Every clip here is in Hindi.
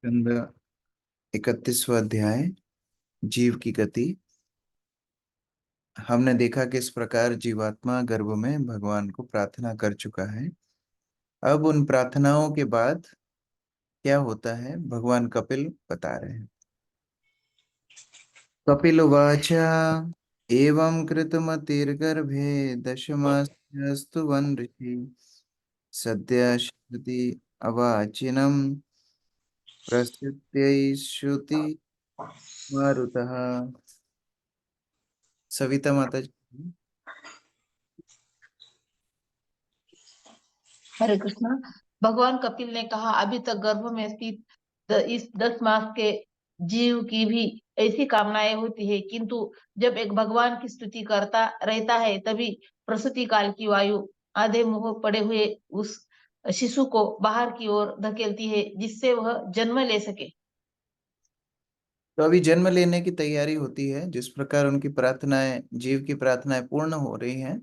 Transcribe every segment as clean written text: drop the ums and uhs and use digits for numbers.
स्कंद 31वां अध्याय, जीव की गति। हमने देखा किस प्रकार जीवात्मा गर्भ में भगवान को प्रार्थना कर चुका है। अब उन प्रार्थनाओं के बाद क्या होता है, भगवान कपिल बता रहे हैं। कपिल उवाच एवं कृतमतिर्गर्भे दशमास्तु वन ऋषि सद्य श्रुति अवाचिनम प्रसिद्ध श्रुति मारुतः। सविता माता जी। हरे कृष्णा। भगवान कपिल ने कहा, अभी तक गर्भ में स्थित इस 10 मास के जीव की भी ऐसी कामनाएं होती है, किंतु जब एक भगवान की स्तुति करता रहता है तभी प्रसूति काल की वायु आधे मुंह पड़े हुए उस शिशु को बाहर की ओर धकेलती है, जिससे वह जन्म ले सके। तो अभी जन्म लेने की तैयारी होती है। जिस प्रकार उनकी प्रार्थनाएं, जीव की प्रार्थनाएं पूर्ण हो रही हैं,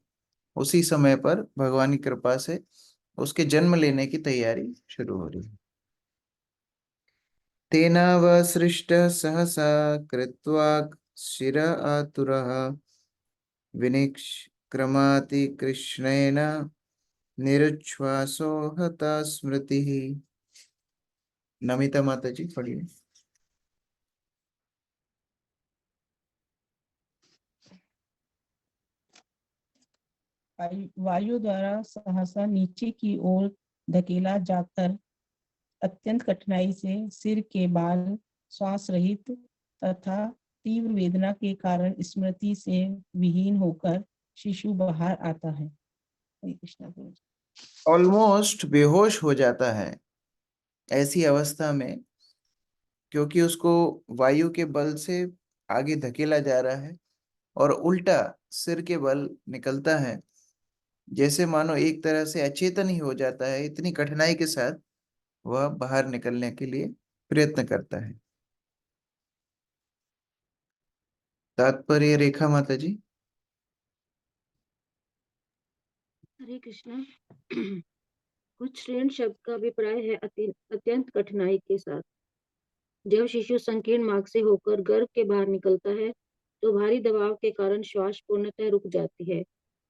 उसी समय पर भगवान की कृपा से उसके जन्म लेने की तैयारी शुरू हो रही है। तेनावसृष्ट सहसा कृत्वा शिर आतुरः विनिष्क्रमाति कृष्णेन निरुच्छ्वासो हता स्मृतिः। नमिता माता जी पढ़िए। वायु द्वारा सहसा नीचे की ओर धकेला जाकर अत्यंत कठिनाई से सिर के बाल श्वास रहित तथा तीव्र वेदना के कारण स्मृति से विहीन होकर शिशु बाहर आता है। ऑलमोस्ट बेहोश हो जाता है ऐसी अवस्था में, क्योंकि उसको वायु के बल से आगे धकेला जा रहा है और उल्टा सिर के बल निकलता है। जैसे मानो एक तरह से अचेतन ही हो जाता है। इतनी कठिनाई के साथ वह बाहर निकलने के लिए प्रयत्न करता है। तात्पर्य रेखा माता जी। हरे कृष्णा। कुछ श्रेण शब्द का अभिप्राय है अत्यंत कठिनाई के साथ। जब शिशु संकीर्ण मार्ग से होकर गर्भ के बाहर निकलता है तो भारी दबाव के कारण श्वास पूर्णतः रुक जाती है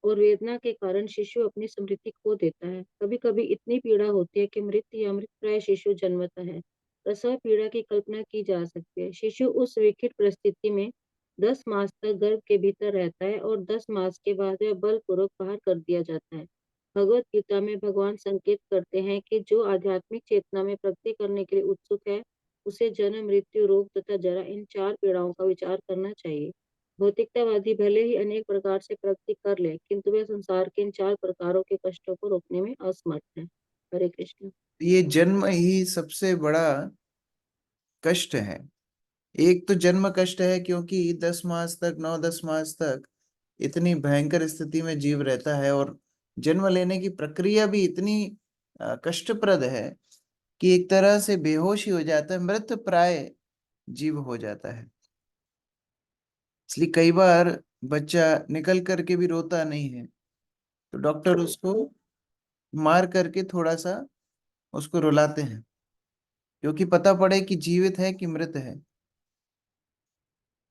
और वेदना के कारण शिशु अपनी स्मृति खो देता है। कभी कभी इतनी पीड़ा होती है कि मृत या मृतप्राय शिशु जन्मता है। प्रसव पीड़ा की कल्पना की जा सकती है। शिशु उस विकट परिस्थिति में 10 मास तक गर्भ के भीतर रहता है और 10 मास के बाद वह बलपूर्वक बाहर कर दिया जाता है। भगवत गीता में भगवान संकेत करते हैं कि जो आध्यात्मिक चेतना में प्रगति करने के लिए उत्सुक है उसे जन्म, मृत्यु, रोग तथा जरा इन 4 पीड़ाओं का विचार करना चाहिए। भौतिकतावादी भले ही अनेक प्रकार से प्रगति कर ले, किंतु वे संसार के इन 4 प्रकारों के कष्टों को रोकने में असमर्थ हैं। हरे कृष्ण। ये जन्म ही सबसे बड़ा कष्ट है। एक तो जन्म कष्ट है, क्योंकि 10 मास तक, 9-10 मास तक इतनी भयंकर स्थिति में जीव रहता है और जन्म लेने की प्रक्रिया भी इतनी कष्टप्रद है कि एक तरह से बेहोश ही हो जाता है, मृत प्राय जीव हो जाता है। इसलिए कई बार बच्चा निकल करके भी रोता नहीं है, तो डॉक्टर उसको मार करके थोड़ा सा उसको रुलाते हैं, क्योंकि पता पड़े कि जीवित है कि मृत है।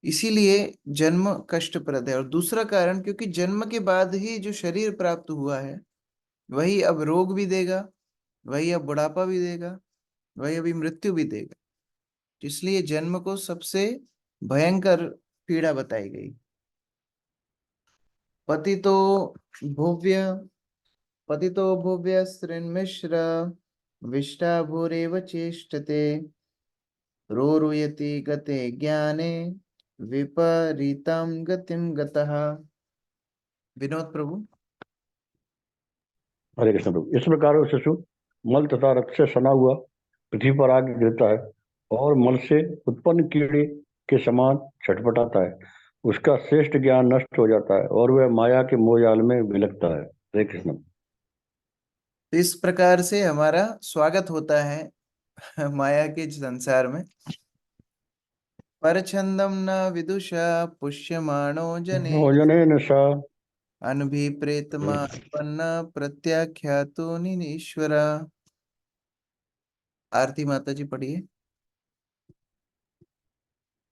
इसीलिए जन्म कष्टप्रद है। और दूसरा कारण, क्योंकि जन्म के बाद ही जो शरीर प्राप्त हुआ है वही अब रोग भी देगा, वही अब बुढ़ापा भी देगा, वही अभी मृत्यु भी देगा। इसलिए जन्म को सबसे भयंकर पीड़ा बताई गई। पतितो भुव्य पतितो भुव्य श्रृन्मिश्र विष्टा भूरेव चेष्टते रोरुयति गते ज्ञाने विपरीतम गतिम गतः। विनोद प्रभु। हरे कृष्ण प्रभु। इस प्रकार वो शिशु मल तथा रक्त से सना हुआ पृथ्वी पर आगे गिरता है और मल से उत्पन्न कीड़े के समान छटपटाता है। उसका श्रेष्ठ ज्ञान नष्ट हो जाता है और वह माया के मोहजाल में विलकता है। हरे कृष्ण। तो इस प्रकार से हमारा स्वागत होता है माया के संसार में। परछंदम न विदुषा पुष्यमाणो जने भोजने नशा अनभिप्रेतमापन्न प्रत्याख्यातो निरीश्वरा। आरती माता जी पढ़िए।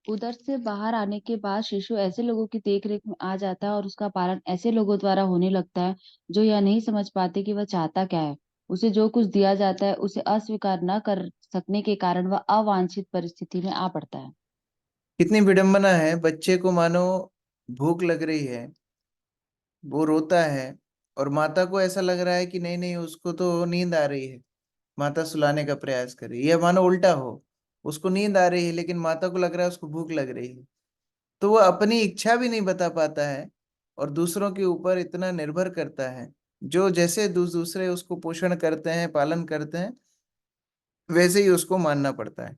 उदर से बाहर आने के बाद शिशु ऐसे लोगों की देखरेख में आ जाता है और उसका पालन ऐसे लोगों द्वारा होने लगता है जो यह नहीं समझ पाते कि वह चाहता क्या है। उसे जो कुछ दिया जाता है उसे अस्वीकार न कर सकने के कारण वह अवांछित परिस्थिति में आ पड़ता है। कितनी विडंबना है, बच्चे को मानो भूख लग रही है, वो रोता है और माता को ऐसा लग रहा है कि नहीं नहीं उसको तो नींद आ रही है, माता सुलाने का प्रयास कर रही है। या मानो उल्टा हो, उसको नींद आ रही है लेकिन माता को लग रहा है उसको भूख लग रही है। तो वो अपनी इच्छा भी नहीं बता पाता है और दूसरों के ऊपर इतना निर्भर करता है। जो जैसे दूसरे उसको पोषण करते हैं, पालन करते हैं, वैसे ही उसको मानना पड़ता है।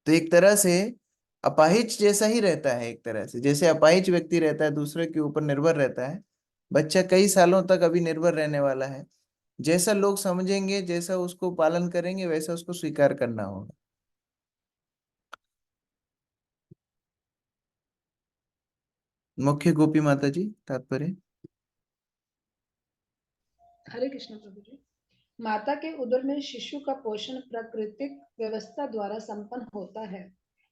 तो एक तरह से अपाहिज जैसा ही रहता है। एक तरह से जैसे अपाहिज व्यक्ति रहता है, दूसरे के ऊपर निर्भर रहता है, बच्चा कई सालों तक अभी निर्भर रहने वाला है। जैसा लोग समझेंगे, जैसा उसको पालन करेंगे, वैसा उसको स्वीकार करना होगा। मुख्य गोपी माता जी, तात्पर्य। हरे कृष्ण प्रभु जी। माता के उदर में शिशु का पोषण प्राकृतिक व्यवस्था द्वारा संपन्न होता है।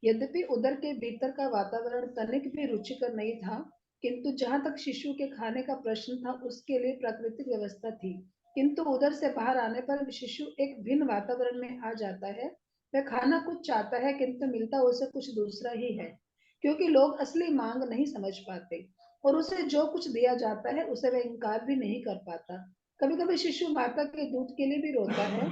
यद्यपि उदर के भीतर का वातावरण तनिक भी रुचिकर नहीं था, किंतु जहां तक शिशु के खाने का प्रश्न था उसके लिए प्राकृतिक व्यवस्था थी। किंतु उदर से बाहर आने पर शिशु एक भिन्न वातावरण में आ जाता है। वह खाना कुछ चाहता है किंतु मिलता उसे कुछ दूसरा ही है, क्योंकि लोग असली मांग नहीं समझ पाते और उसे जो कुछ दिया जाता है उसे वह इनकार भी नहीं कर पाता। कभी कभी शिशु माता के दूध के लिए भी रोता है,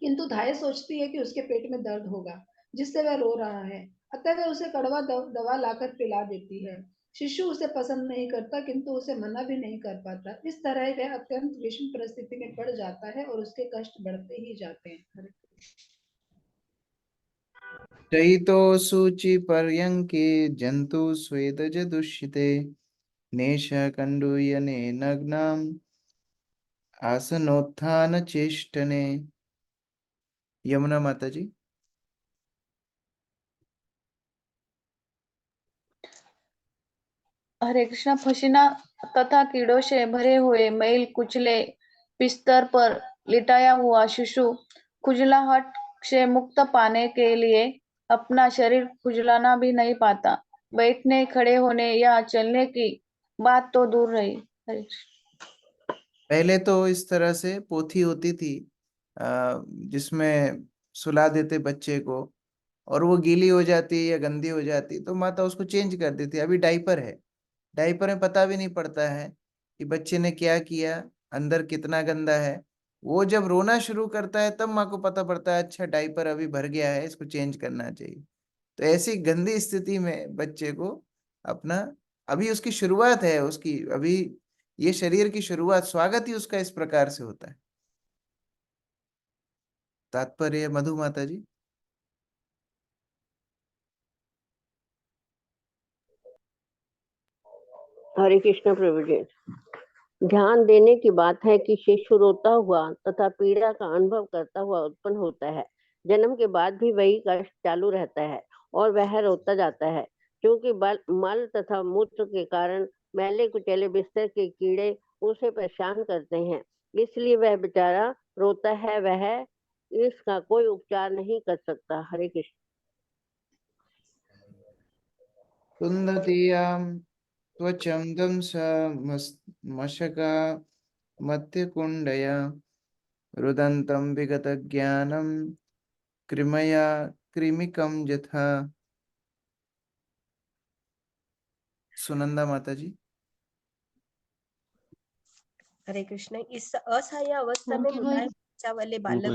किंतु धाय सोचती है कि उसके पेट में दर्द होगा जिससे वह रो रहा है, अतः वह उसे कड़वा दवा लाकर पिला देती है। शिशु उसे पसंद नहीं करता किंतु उसे मना भी नहीं कर पाता। इस तरह वह अत्यंत विषम परिस्थिति में पड़ जाता है और उसके कष्ट बढ़ते ही जाते हैं। चयितो सूचि पर्यंके जंतु स्वेदज दुष्यते नेश कंडूयने नग्नाम आसनोत्थान चेष्टने। यमुना माता जी। हरे कृष्णा। पसीना तथा कीड़ों से भरे हुए मैल कुचले बिस्तर पर लिटाया हुआ शिशु खुजलाहट से मुक्त पाने के लिए अपना शरीर खुजलाना भी नहीं पाता। बैठने, खड़े होने या चलने की बात तो दूर रही। हरे कृष्ण। पहले तो इस तरह से पोथी होती थी, जिसमें सुला देते बच्चे को, और वो गीली हो जाती या गंदी हो जाती तो माता उसको चेंज कर देती। अभी डाइपर है, डाइपर में पता भी नहीं पड़ता है कि बच्चे ने क्या किया, अंदर कितना गंदा है। वो जब रोना शुरू करता है तब माँ को पता पड़ता है, अच्छा डाइपर अभी भर गया है, इसको चेंज करना चाहिए। तो ऐसी गंदी स्थिति में बच्चे को अपना, अभी उसकी शुरुआत है, उसकी अभी ये शरीर की शुरुआत, स्वागत ही उसका इस प्रकार से होता है। तात्पर्य मधु माता जी। हरे कृष्ण प्रभु जी। ध्यान देने की बात है कि शिशु रोता हुआ तथा पीड़ा का अनुभव करता हुआ उत्पन्न होता है। जन्म के बाद भी वही कष्ट चालू रहता है और वह रोता जाता है, क्योंकि मल तथा मूत्र के कारण मैले कुचैले बिस्तर के कीड़े उसे परेशान करते हैं। इसलिए वह बेचारा रोता है, वह इसका कोई उपचार नहीं कर सकता। हरे कृष्ण। तुंदतीयाम त्वचं दंस मशका मध्य कुंडया रुदंतम विगत ज्ञानम कृमया कृमिकम यथा। सुनंदा माता जी। हरे कृष्ण। इस असहाय अवस्था में मुलायम त्वचा वाले बालक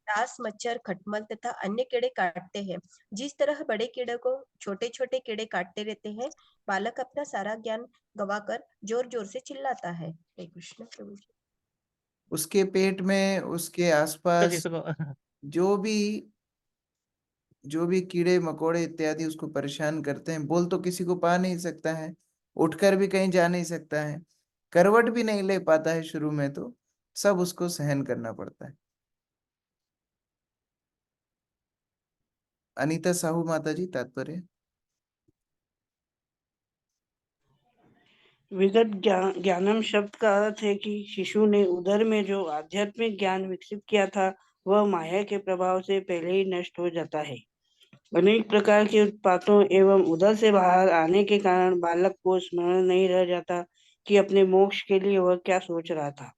डास, मच्छर, खटमल तथा अन्य कीड़े काटते हैं। जिस तरह बड़े कीड़े को छोटे छोटे कीड़े काटते रहते हैं, बालक अपना सारा ज्ञान गवाकर जोर जोर से चिल्लाता है। हरे कृष्ण प्रभु जी। उसके पेट में, उसके आसपास जो भी कीड़े मकोड़े इत्यादि उसको परेशान करते हैं, बोल तो किसी को पा नहीं सकता है, उठकर भी कहीं जा नहीं सकता है, करवट भी नहीं ले पाता है शुरू में, तो सब उसको सहन करना पड़ता है। अनीता साहू माता जी, तात्पर्य। विगत ज्ञानम शब्द का अर्थ है कि शिशु ने उदर में जो आध्यात्मिक ज्ञान विकसित किया था वह माया के प्रभाव से पहले ही नष्ट हो जाता है। अनेक प्रकार के उत्पातों एवं उधर से बाहर आने के कारण बालक को स्मरण नहीं रह जाता कि अपने मोक्ष के लिए वह क्या सोच रहा था।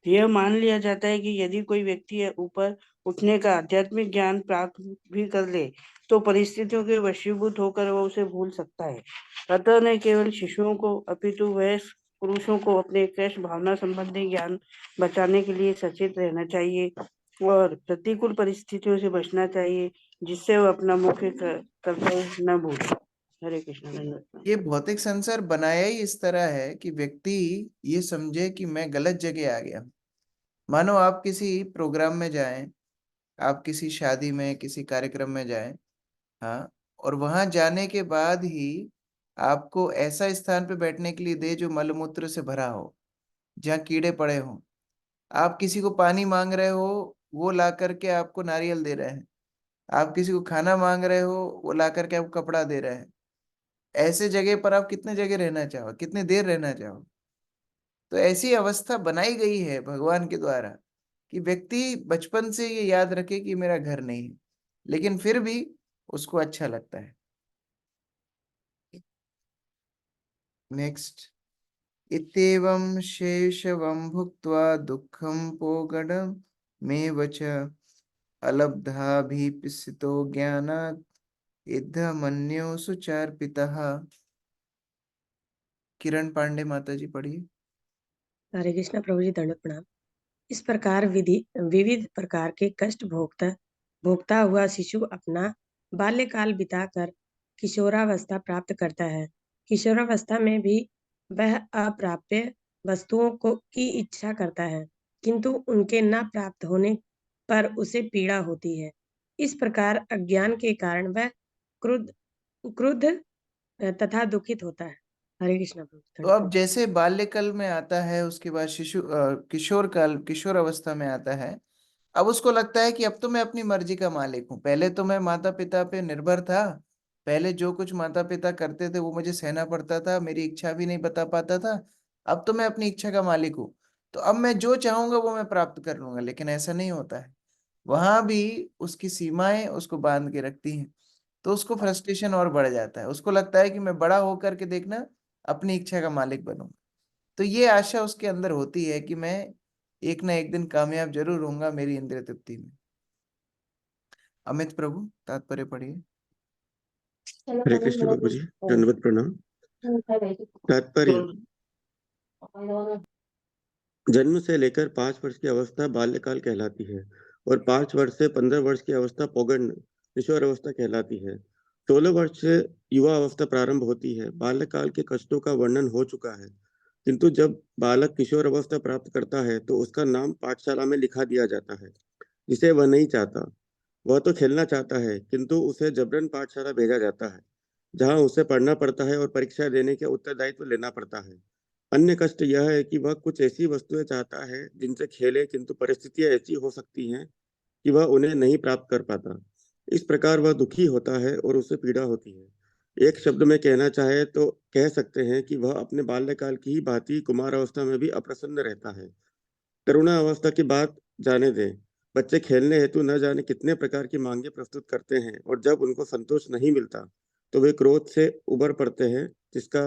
यह मान लिया जाता है कि यदि कोई व्यक्ति ऊपर उठने का आध्यात्मिक ज्ञान प्राप्त भी कर ले तो परिस्थितियों के वशीभूत होकर वह उसे भूल सकता है। अतः न केवल शिशुओं को अपितु वयस्क पुरुषों को अपने क्लेश भावना संबंधी ज्ञान बचाने के लिए सचेत रहना चाहिए और प्रतिकूल परिस्थितियों से बचना चाहिए, जिससे वह अपना मुख्य कर्तव्य न भूले। हरे कृष्ण। धन्यवाद। ये भौतिक संसार बनाया ही इस तरह है कि व्यक्ति ये समझे कि मैं गलत जगह आ गया। मानो आप किसी प्रोग्राम में जाएं, आप किसी शादी में किसी कार्यक्रम में जाएं, हाँ, और वहां जाने के बाद ही आपको ऐसा स्थान पे बैठने के लिए दे जो मलमूत्र से भरा हो, जहाँ कीड़े पड़े हों। आप किसी को पानी मांग रहे हो, वो ला करके आपको नारियल दे रहे हैं। आप किसी को खाना मांग रहे हो, वो ला करके आपको कपड़ा दे रहे हैं। ऐसे जगह पर आप कितने जगह रहना चाहो, कितने देर रहना चाहो। तो ऐसी अवस्था बनाई गई है भगवान के द्वारा कि व्यक्ति बचपन से ये याद रखे कि मेरा घर नहीं है, लेकिन फिर भी उसको अच्छा लगता है। नेक्स्ट, इत्येवं शेषवं भुक्त्वा दुःखं पोगडं मे वच अलब्धाभिपिसितो ज्ञानात् इद्धमन्यो सुचार्पितः। किरण पांडे माता जी पढ़िए। हरे कृष्ण प्रभु जी, दंडवत प्रणाम। इस प्रकार विविध प्रकार के कष्ट भोगता हुआ शिशु अपना बाल्यकाल बिताकर किशोरावस्था प्राप्त करता है। किशोरावस्था में भी वह अप्राप्य वस्तुओं की इच्छा करता है, किंतु उनके न प्राप्त होने पर उसे पीड़ा होती है। इस प्रकार अज्ञान के कारण वह क्रुद्ध तथा दुखित होता है। हरे कृष्ण प्रभु। तो अब जैसे बाल्यकाल में आता है, उसके बाद किशोर काल, किशोर अवस्था में आता है। अब उसको लगता है कि अब तो मैं अपनी मर्जी का मालिक हूँ। पहले तो मैं माता पिता पे निर्भर था, पहले जो कुछ माता पिता करते थे वो मुझे सहना पड़ता था, मेरी इच्छा भी नहीं बता पाता था। अब तो मैं अपनी इच्छा का मालिक हूँ, तो अब मैं जो चाहूंगा वो मैं प्राप्त कर लूंगा। लेकिन ऐसा नहीं होता है, वहां भी उसकी सीमाएं उसको बांध के रखती हैं। तो उसको फ्रस्ट्रेशन और बढ़ जाता है। उसको लगता है कि मैं बड़ा होकर के देखना अपनी इच्छा का मालिक बनूंगा। तो ये आशा उसके अंदर होती है कि मैं एक ना एक दिन कामयाब जरूर होऊंगा मेरी इंद्रिय तृप्ति में। अमित प्रभु तात्पर्य पढ़िए। हरे कृष्ण बाबू जी, दंडवत प्रणाम। तात्पर्य, जन्म से लेकर 5 वर्ष की अवस्था बाल्यकाल कहलाती है और 5 वर्ष से 15 वर्ष की अवस्था पौगंड किशोर अवस्था कहलाती है। 16 वर्ष से युवा अवस्था प्रारंभ होती है। बाल्यकाल के कष्टों का वर्णन हो चुका है, किंतु जब बालक किशोर अवस्था प्राप्त करता है तो उसका नाम पाठशाला में लिखा दिया जाता है, जिसे वह नहीं चाहता। वह तो खेलना चाहता है, किंतु उसे जबरन पाठशाला भेजा जाता है, जहां उसे पढ़ना पड़ता है और परीक्षा देने के उत्तरदायित्व लेना पड़ता है। अन्य कष्ट यह है कि वह कुछ ऐसी वस्तुएं चाहता है जिनसे खेले, किंतु परिस्थितियां ऐसी हो सकती हैं कि वह उन्हें नहीं प्राप्त कर पाता। इस प्रकार वह दुखी होता है और उसे पीड़ा होती है। एक शब्द में कहना चाहे तो कह सकते हैं कि वह अपने बाल्यकाल की ही भांति कुमार अवस्था में भी अप्रसन्न रहता है। तरुणा अवस्था की बात जाने दें। बच्चे खेलने हेतु न जाने कितने प्रकार की मांगे प्रस्तुत करते हैं और जब उनको संतोष नहीं मिलता तो वे क्रोध से उबर पड़ते हैं, जिसका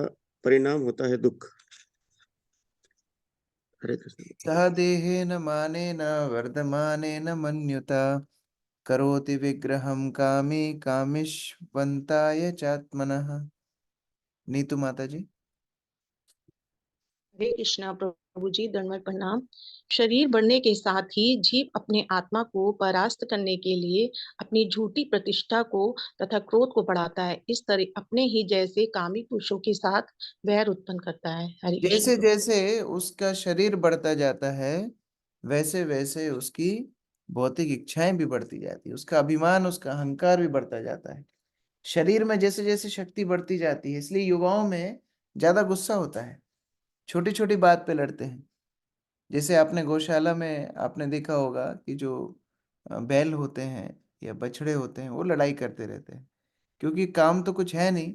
परिणाम होता है दुख। हरे कृष्ण। सह देहेन मानेन वर्धमानेन मन्युता करोति विग्रहं कामी कामिष्वन्ताय चात्मनः। नीतू माता जी। हरे कृष्णा प्रभु जी, दंडवत प्रणाम। शरीर बढ़ने के साथ ही जीव अपने आत्मा को परास्त करने के लिए अपनी झूठी प्रतिष्ठा को तथा क्रोध को बढ़ाता है। इस तरह अपने ही जैसे कामी पुरुषों के साथ वैर उत्पन्न करता है। हरे कृष्ण जैसे प्रभु। जैसे उसका शरीर बढ़ता जाता है, वैसे वैसे उसकी भौतिक इच्छाएं भी बढ़ती जाती है, उसका अभिमान, उसका अहंकार भी बढ़ता जाता है। शरीर में जैसे जैसे शक्ति बढ़ती जाती है, इसलिए युवाओं में ज्यादा गुस्सा होता है, छोटी छोटी बात पे लड़ते हैं। जैसे आपने गौशाला में आपने देखा होगा कि जो बैल होते हैं या बछड़े होते हैं वो लड़ाई करते रहते हैं, क्योंकि काम तो कुछ है नहीं,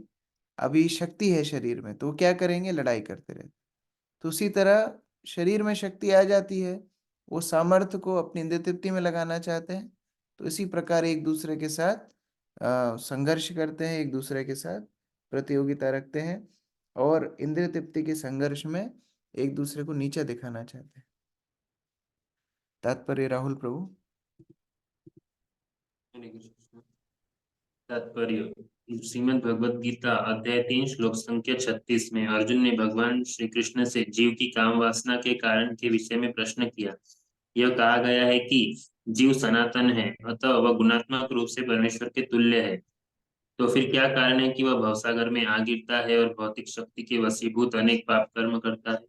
अभी शक्ति है शरीर में, तो वो क्या करेंगे, लड़ाई करते रहते। तो उसी तरह शरीर में शक्ति आ जाती है, वो सामर्थ्य को अपनी इंद्रिय तृप्ति में लगाना चाहते हैं, तो इसी प्रकार एक दूसरे के साथ संघर्ष करते हैं, एक दूसरे के साथ प्रतियोगिता रखते हैं और इंद्रिय तृप्ति के संघर्ष में एक दूसरे को नीचा दिखाना चाहते हैं। तात्पर्य राहुल प्रभु। तात्पर्य, श्रीमद् भगवद गीता अध्याय 3 श्लोक संख्या 36 में अर्जुन ने भगवान श्री कृष्ण से जीव की काम वासना के कारण के विषय में प्रश्न किया। यह कहा गया है कि जीव सनातन है, अतः वह गुणात्मक रूप से परमेश्वर के तुल्य है। तो फिर क्या कारण है कि वह भवसागर में आ गिरता है और भौतिक शक्ति के वशीभूत अनेक पाप कर्म करता है?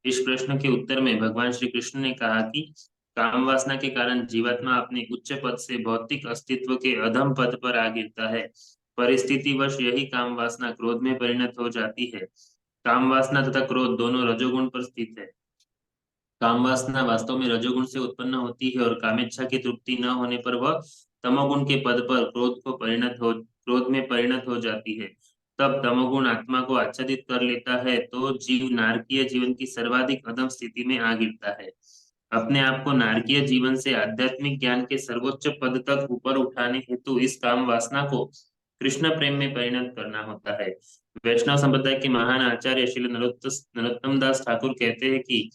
इस प्रश्न के उत्तर में भगवान श्री कृष्ण ने कहा कि काम वासना के कारण जीवात्मा अपने उच्च पद से भौतिक अस्तित्व के अधम पद पर आ गिरता है। परिस्थितिवश यही काम वासना क्रोध में परिणत हो जाती है। काम वासना तथा क्रोध दोनों रजोगुण पर स्थित है। काम वासना वास्तव में रजोगुण से उत्पन्न होती है और कामेच्छा की तृप्ति न होने पर वह तमोगुण के पद पर क्रोध में परिणत हो जाती है। तब तमोगुण आत्मा को आच्छादित कर लेता है तो जीव नारकीय जीवन की सर्वाधिक अधम स्थिति में आ गिरता है। अपने आप को नारकीय जीवन से आध्यात्मिक ज्ञान के सर्वोच्च पद तक ऊपर उठाने हेतु इस काम वासना को कृष्ण प्रेम में परिणत करना होता है। वैष्णव संप्रदाय के महान आचार्य श्री नरोत्तम दास ठाकुर कहते हैं कि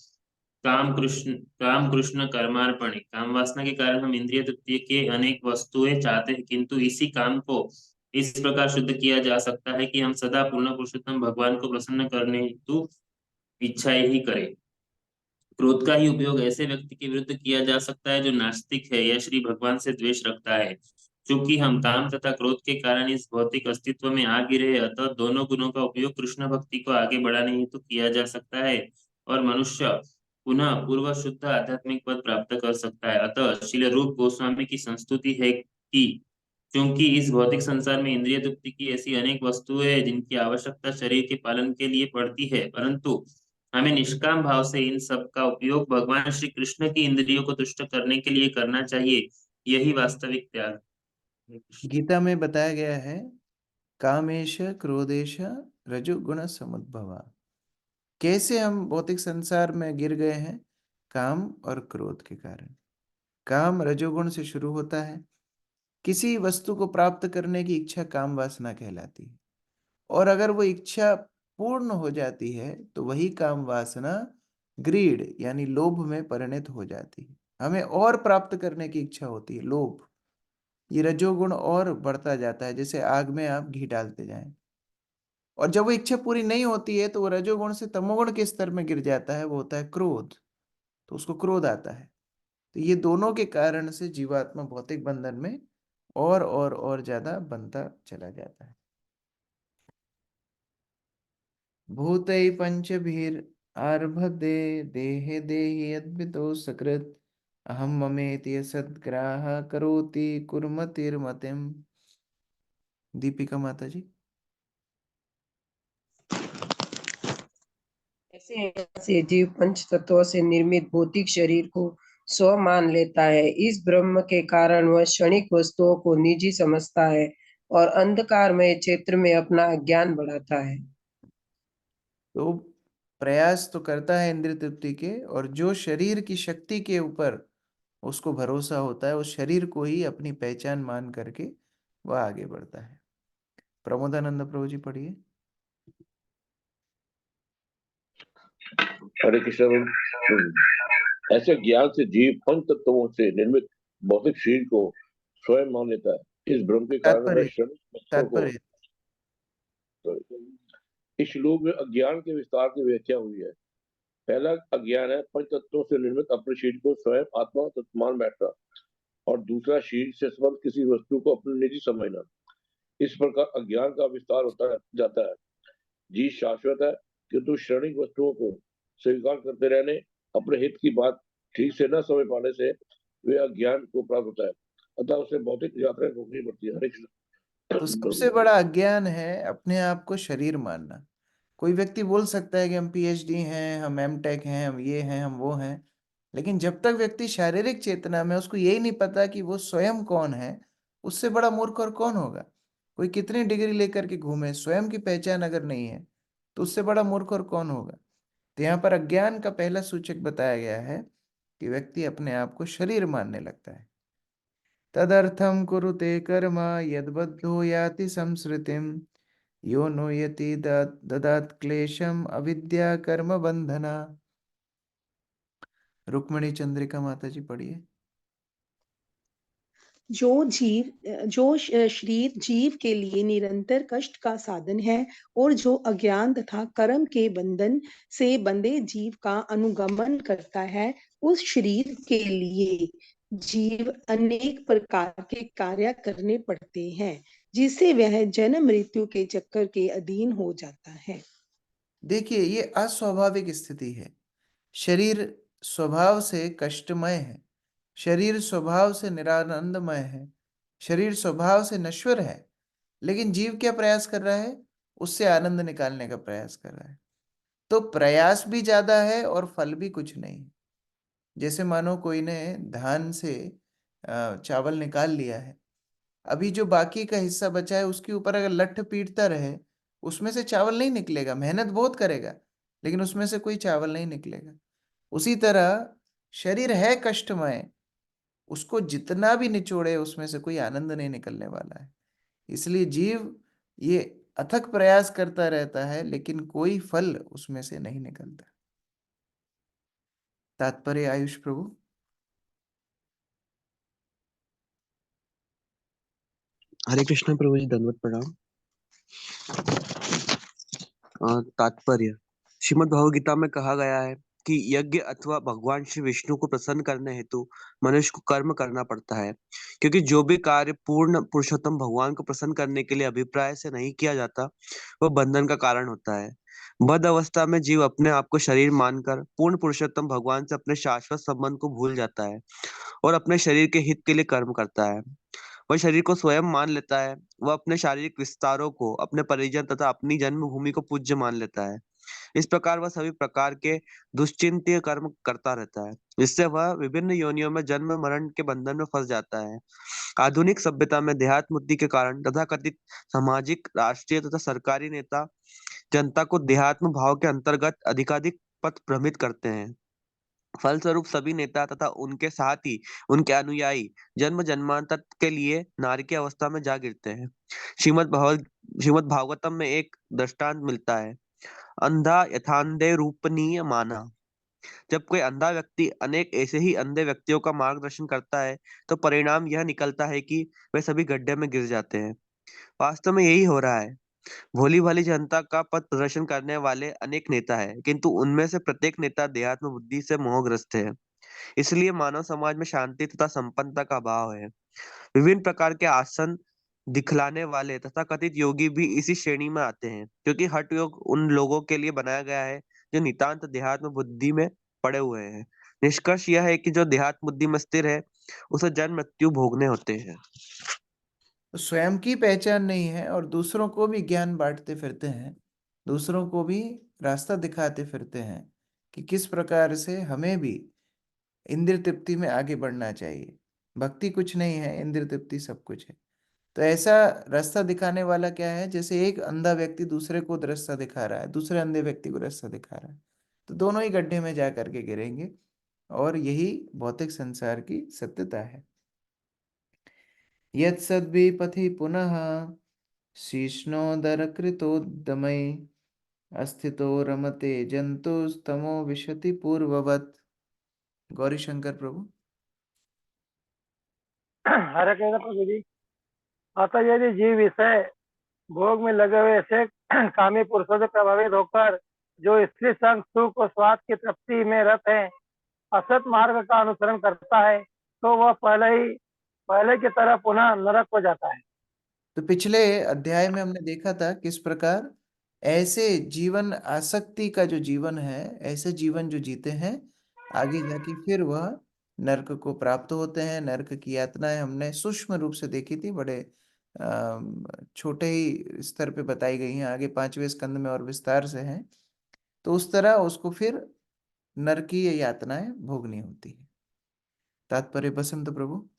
काम कृष्ण कर्मार्पणे, काम वासना के कारण हम इंद्रिय तृप्ति के अनेक वस्तुएं चाहते हैं, किंतु इसी काम को इस प्रकार शुद्ध किया जा सकता है कि हम सदा पूर्ण पुरुषोत्तम भगवान को प्रसन्न करने हेतु इच्छाएं ही करें। क्रोध का ही उपयोग ऐसे व्यक्ति के विरुद्ध किया जा सकता है जो नास्तिक है या श्री भगवान से द्वेष रखता है। चूंकि हम काम तथा क्रोध के कारण इस भौतिक अस्तित्व में आ गिरे, अतः दोनों गुणों का उपयोग कृष्ण भक्ति को आगे बढ़ाने हेतु किया जा सकता है और मनुष्य पुनः पूर्व शुद्ध आध्यात्मिक पद प्राप्त कर सकता है। अतः श्रील रूप गोस्वामी की संस्तुति है कि क्योंकि इस भौतिक संसार में इंद्रिय तृप्ति की ऐसी अनेक वस्तुएं हैं जिनकी आवश्यकता शरीर के पालन के लिए पड़ती है, परंतु हमें निष्काम भाव से इन सब का उपयोग भगवान श्री कृष्ण की इंद्रियों को तुष्ट करने के लिए करना चाहिए। यही वास्तविक त्याग। गीता में बताया गया है कामेश क्रोधेश रजोगुण समुद्भवा। कैसे हम भौतिक संसार में गिर गए हैं? काम और क्रोध के कारण। काम रजोगुण से शुरू होता है। किसी वस्तु को प्राप्त करने की इच्छा काम वासना कहलाती है, और अगर वो इच्छा पूर्ण हो जाती है तो वही काम वासना ग्रीड यानी लोभ में परिणत हो जाती है। हमें और प्राप्त करने की इच्छा होती है, लोभ। ये रजोगुण और बढ़ता जाता है, जैसे आग में आप घी डालते जाएं, और जब वो इच्छा पूरी नहीं होती है तो वो रजोगुण से तमोगुण के स्तर में गिर जाता है, वो होता है क्रोध। तो उसको क्रोध आता है। तो ये दोनों के कारण से जीवात्मा भौतिक बंधन में और ज्यादा बनता चला जाता है। भूतै पंचभिर आरभते देहे देहि अद्वितो सकृत अहम ममेति सद्ग्राह करोति कुर्मतिर्मतिम। दीपिका माता जी। ऐसे जीव पंच तत्वों से निर्मित भौतिक शरीर को स्व मान लेता है। इस ब्रह्म के कारण वह क्षणिक वस्तुओं को निजी समझता है और अंधकारमय क्षेत्र में अपना ज्ञान बढ़ाता है। तो प्रयास तो करता है इंद्रिय तृप्ति के, और जो शरीर की शक्ति के ऊपर उसको भरोसा होता है उस शरीर को ही अपनी पहचान मान करके वह आगे बढ़ता है। प्रमोदानंद प्रभु जी पढ़िए। हरे कृष्ण। ऐसे ज्ञान से जीव पंच तत्वों से निर्मित भौतिक शरीर को स्वयं मान लेता है। इस भ्रम के कारण वह तात्पर्य इस श्लोक में अज्ञान के विस्तार की व्याख्या हुई है। पहला अज्ञान है पंच तत्वों से निर्मित अपने शरीर को स्वयं आत्मा तत्व मान बैठना, और दूसरा शरीर से संबंध किसी वस्तु को अपने निजी समझना। इस प्रकार अज्ञान का विस्तार होता जाता है। जीव शाश्वत है, किंतु क्षणिक वस्तुओं को स्वीकार करते रहने, अपने हित की बात ठीक से न समझ पाने से वे अज्ञान को प्राप्त होता है, अतः उसे भौतिक यात्राएं भोगनी पड़ती है। हरे कृष्ण। तो सबसे बड़ा अज्ञान है अपने आप को शरीर मानना। कोई व्यक्ति बोल सकता है कि हम पीएचडी हैं, हम एमटेक हैं, हम ये हैं, हम वो हैं, लेकिन जब तक व्यक्ति शारीरिक चेतना में उसको यही नहीं पता कि वो स्वयं कौन है, उससे बड़ा मूर्ख और कौन होगा। कोई कितनी डिग्री लेकर के घूमे, स्वयं की पहचान अगर नहीं है तो उससे बड़ा मूर्ख और कौन होगा। तो यहाँ पर अज्ञान का पहला सूचक बताया गया है कि व्यक्ति अपने आप को शरीर मानने लगता है। तदर्थं कुरुते कर्म यद्बद्धो याति संसृतिं यो नो यति ददात् क्लेशम अविद्या कर्म बंधना। रुक्मिणी चंद्रिका माता जी पढ़िए। जो शरीर जीव के लिए निरंतर कष्ट का साधन है और जो अज्ञान तथा कर्म के बंधन से बंधे जीव का अनुगमन करता है, उस शरीर के लिए जीव अनेक प्रकार के कार्य करने पड़ते हैं, जिससे वह जन्म मृत्यु के चक्कर के अधीन हो जाता है। देखिए, ये अस्वाभाविक स्थिति है। शरीर स्वभाव से कष्टमय है, शरीर स्वभाव से निरानंदमय है, शरीर स्वभाव से नश्वर है, लेकिन जीव क्या प्रयास कर रहा है? उससे आनंद निकालने का प्रयास कर रहा है। तो प्रयास भी ज्यादा है और फल भी कुछ नहीं। जैसे मानो कोई ने धान से चावल निकाल लिया है, अभी जो बाकी का हिस्सा बचा है उसके ऊपर अगर लठ पीटता रहे, उसमें से चावल नहीं निकलेगा। मेहनत बहुत करेगा लेकिन उसमें से कोई चावल नहीं निकलेगा। उसी तरह शरीर है कष्टमय, उसको जितना भी निचोड़े उसमें से कोई आनंद नहीं निकलने वाला है। इसलिए जीव ये अथक प्रयास करता रहता है लेकिन कोई फल उसमें से नहीं निकलता। तात्पर्य आयुष प्रभु। हरे कृष्ण प्रभु जी, दंडवत प्रणाम। तात्पर्य। श्रीमद् भगवद गीता में कहा गया है कि यज्ञ अथवा भगवान श्री विष्णु को प्रसन्न करने हेतु मनुष्य को कर्म करना पड़ता है, क्योंकि जो भी कार्य पूर्ण पुरुषोत्तम भगवान को प्रसन्न करने के लिए अभिप्राय से नहीं किया जाता, वह बंधन का कारण होता है। बद्ध अवस्था में जीव अपने आप को शरीर मानकर पूर्ण पुरुषोत्तम भगवान से अपने शाश्वत संबंध को भूल जाता है और अपने शरीर के हित के लिए कर्म करता है। वह शरीर को स्वयं मान लेता है। वह अपने शारीरिक विस्तारों को, अपने परिजन तथा अपनी जन्मभूमि को पूज्य मान लेता है। इस प्रकार वह सभी प्रकार के दुश्चिंत्य कर्म करता रहता है, जिससे वह विभिन्न योनियों में जन्म मरण के बंधन में फंस जाता है। आधुनिक सभ्यता में देहात्म बुद्धि के कारण तथाकथित सामाजिक, राष्ट्रीय तथा सरकारी नेता जनता को देहात्म भाव के अंतर्गत अधिकाधिक पथ भ्रमित करते हैं। फलस्वरूप सभी नेता तथा उनके साथ ही उनके अनुयायी जन्म जन्मांतर के लिए नारी की अवस्था में जा गिरते हैं। श्रीमद् भागवतम में एक दृष्टांत मिलता है। अंधा यथांधे रूपनीय माना। जब कोई अंधा व्यक्ति अनेक ऐसे ही अंधे व्यक्तियों का मार्गदर्शन करता है, तो परिणाम यह निकलता है कि वे सभी गड्ढे में गिर जाते हैं। वास्तव में यही हो रहा है। भोली भाली जनता का पथ प्रदर्शन करने वाले अनेक नेता है, किंतु उनमें से प्रत्येक नेता देहात्म बुद्धि से मोहग्रस्त है। इसलिए मानव समाज में शांति तथा संपन्नता का अभाव है। विभिन्न प्रकार के आसन दिखलाने वाले तथा कथित योगी भी इसी श्रेणी में आते हैं, क्योंकि हठ योग उन लोगों के लिए बनाया गया है जो नितांत देहात्म बुद्धि में पड़े हुए हैं। निष्कर्ष यह है कि जो देहात्म बुद्धि में स्थिर है, उसे जन्म मृत्यु भोगने होते हैं। तो स्वयं की पहचान नहीं है और दूसरों को भी ज्ञान बांटते फिरते हैं, दूसरों को भी रास्ता दिखाते फिरते हैं कि किस प्रकार से हमें भी इंद्रिय तृप्ति में आगे बढ़ना चाहिए। भक्ति कुछ नहीं है, इंद्रिय तृप्ति सब कुछ है। तो ऐसा रास्ता दिखाने वाला क्या है? जैसे एक अंधा व्यक्ति दूसरे को रास्ता दिखा रहा है, दूसरे अंधे व्यक्ति को रास्ता दिखा रहा है, तो दोनों ही गड्ढे में जा करके गिरेंगे। और यही भौतिक संसार की सत्यता है। यत् सद्विपथि पुनः शीर्ष्णोदरकृतोद्यमे अस्थितो रमते जंतुस्तमो विशति पूर्ववत्। गौरी शंकर प्रभु। हरे कृष्ण प्रभु जी। अतः यदि जीव विषय भोग में लगे हुए ऐसे कामी पुरुषों से प्रभावित होकर जो स्त्री संग सुख और स्वाद की तृप्ति में रत है, असत मार्ग का अनुसरण करता है, तो वह पहले की तरह पुनः नरक हो जाता है। तो पिछले अध्याय में हमने देखा था किस प्रकार ऐसे जीवन, आसक्ति का जो जीवन है, ऐसे जीवन जो जीते हैं, आगे जाके फिर वह नरक को प्राप्त होते हैं। नरक की यातनाएं हमने सूक्ष्म रूप से देखी थी, बड़े छोटे ही स्तर पे बताई गई हैं, आगे 5वें स्कंद में और विस्तार से हैं। तो उस तरह उसको फिर नरकीय यातनाएं भोगनी होती है। तात्पर्य बसंत प्रभु।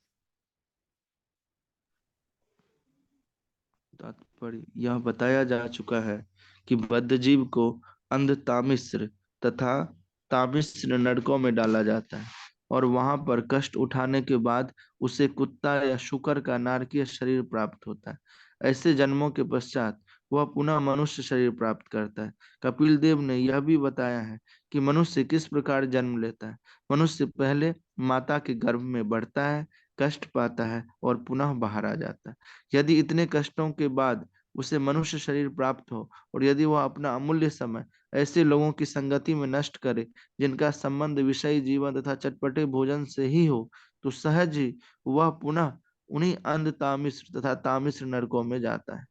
तात्पर्य यह बताया जा चुका है कि बद्ध जीव को अंध तामिश्र तथा तामिश्र नरकों में डाला जाता है और वहां पर कष्ट उठाने के बाद उसे कुत्ता या शुकर का नारकीय शरीर प्राप्त होता है। ऐसे जन्मों के पश्चात वह पुनः मनुष्य शरीर प्राप्त करता है। कपिल देव ने यह भी बताया है कि मनुष्य किस प्रकार जन्म लेता है। मनुष्य पहले माता के गर्भ में बढ़ता है, कष्ट पाता है और पुनः बाहर आ जाता है। यदि इतने कष्टों के बाद उसे मनुष्य शरीर प्राप्त हो और यदि वह अपना अमूल्य समय ऐसे लोगों की संगति में नष्ट करे जिनका संबंध विषयी जीवन तथा चटपटे भोजन से ही हो, तो सहज ही वह पुनः उन्हीं अंध तामिश्र तथा तामिश्र नरकों में जाता है।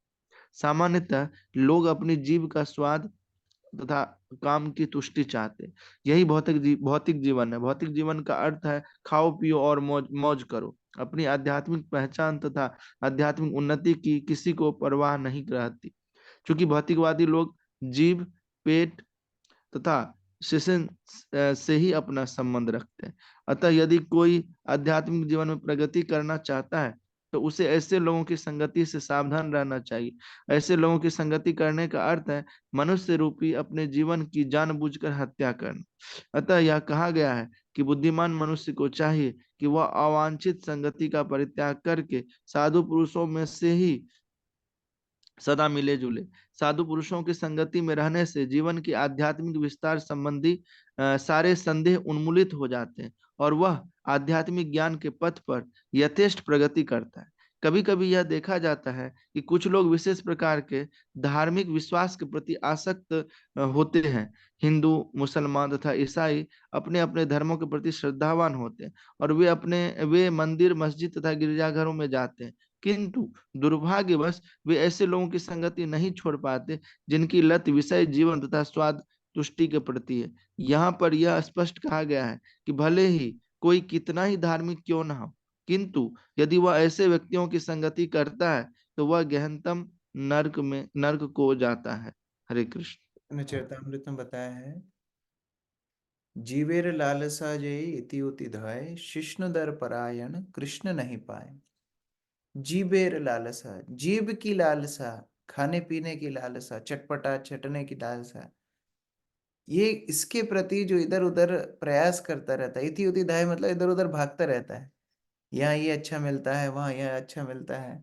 सामान्यतः लोग अपनी जीभ का स्वाद तथा काम की तुष्टि चाहते हैं। यही भौतिक जीवन है। भौतिक जीवन का अर्थ है खाओ पियो और मौज मौज करो। अपनी आध्यात्मिक पहचान तथा आध्यात्मिक उन्नति की किसी को परवाह नहीं रहती। क्योंकि भौतिकवादी लोग जीभ, पेट तथा शिशन से ही अपना संबंध रखते हैं। अतः यदि कोई आध्यात्मिक जीवन में प्रगति करना चाहता है तो उसे ऐसे लोगों की संगति से सावधान रहना चाहिए। ऐसे लोगों की संगति करने का अर्थ है मनुष्य रूपी अपने जीवन की जानबूझकर हत्या करना। अतः यह कहा गया है कि बुद्धिमान मनुष्य को चाहिए कि वह अवांछित संगति का परित्याग करके साधु पुरुषों में से ही सदा मिले जुले। साधु पुरुषों की संगति में रहने से जीवन की आध्यात्मिक विस्तार संबंधी सारे संदेह उन्मूलित हो जाते हैं और वह आध्यात्मिक ज्ञान के पथ पर यथेष्ट प्रगति करता है। कभी कभी यह देखा जाता है कि कुछ लोग विशेष प्रकार के धार्मिक विश्वास के प्रति आसक्त होते हैं। हिंदू, मुसलमान तथा ईसाई अपने अपने धर्मों के प्रति श्रद्धावान होते हैं और वे मंदिर, मस्जिद तथा गिरजाघरों में जाते हैं। किंतु दुर्भाग्यवश वे ऐसे लोगों की संगति नहीं छोड़ पाते जिनकी लत विषय जीवन तथा स्वाद तुष्टि के प्रति है। यहाँ पर यह स्पष्ट कहा गया है कि भले ही कोई कितना ही धार्मिक क्यों न हो, किंतु यदि वह ऐसे व्यक्तियों की संगति करता है तो वह गहनतम नर्क को जाता है। हरे कृष्ण। चरितमृत में बताया है, जीवेर लालसा जय इति उति धाय, शिष्णु दर परायण कृष्ण नहीं पाए। जीवेर लालसा, जीभ की लालसा, खाने पीने की लालसा, चटपटा चटने की लालसा, ये इसके प्रति जो इधर उधर प्रयास करता रहता है। इति उति धाय मतलब इधर उधर भागता रहता है। यहाँ ये अच्छा मिलता है, वहां यह अच्छा मिलता है।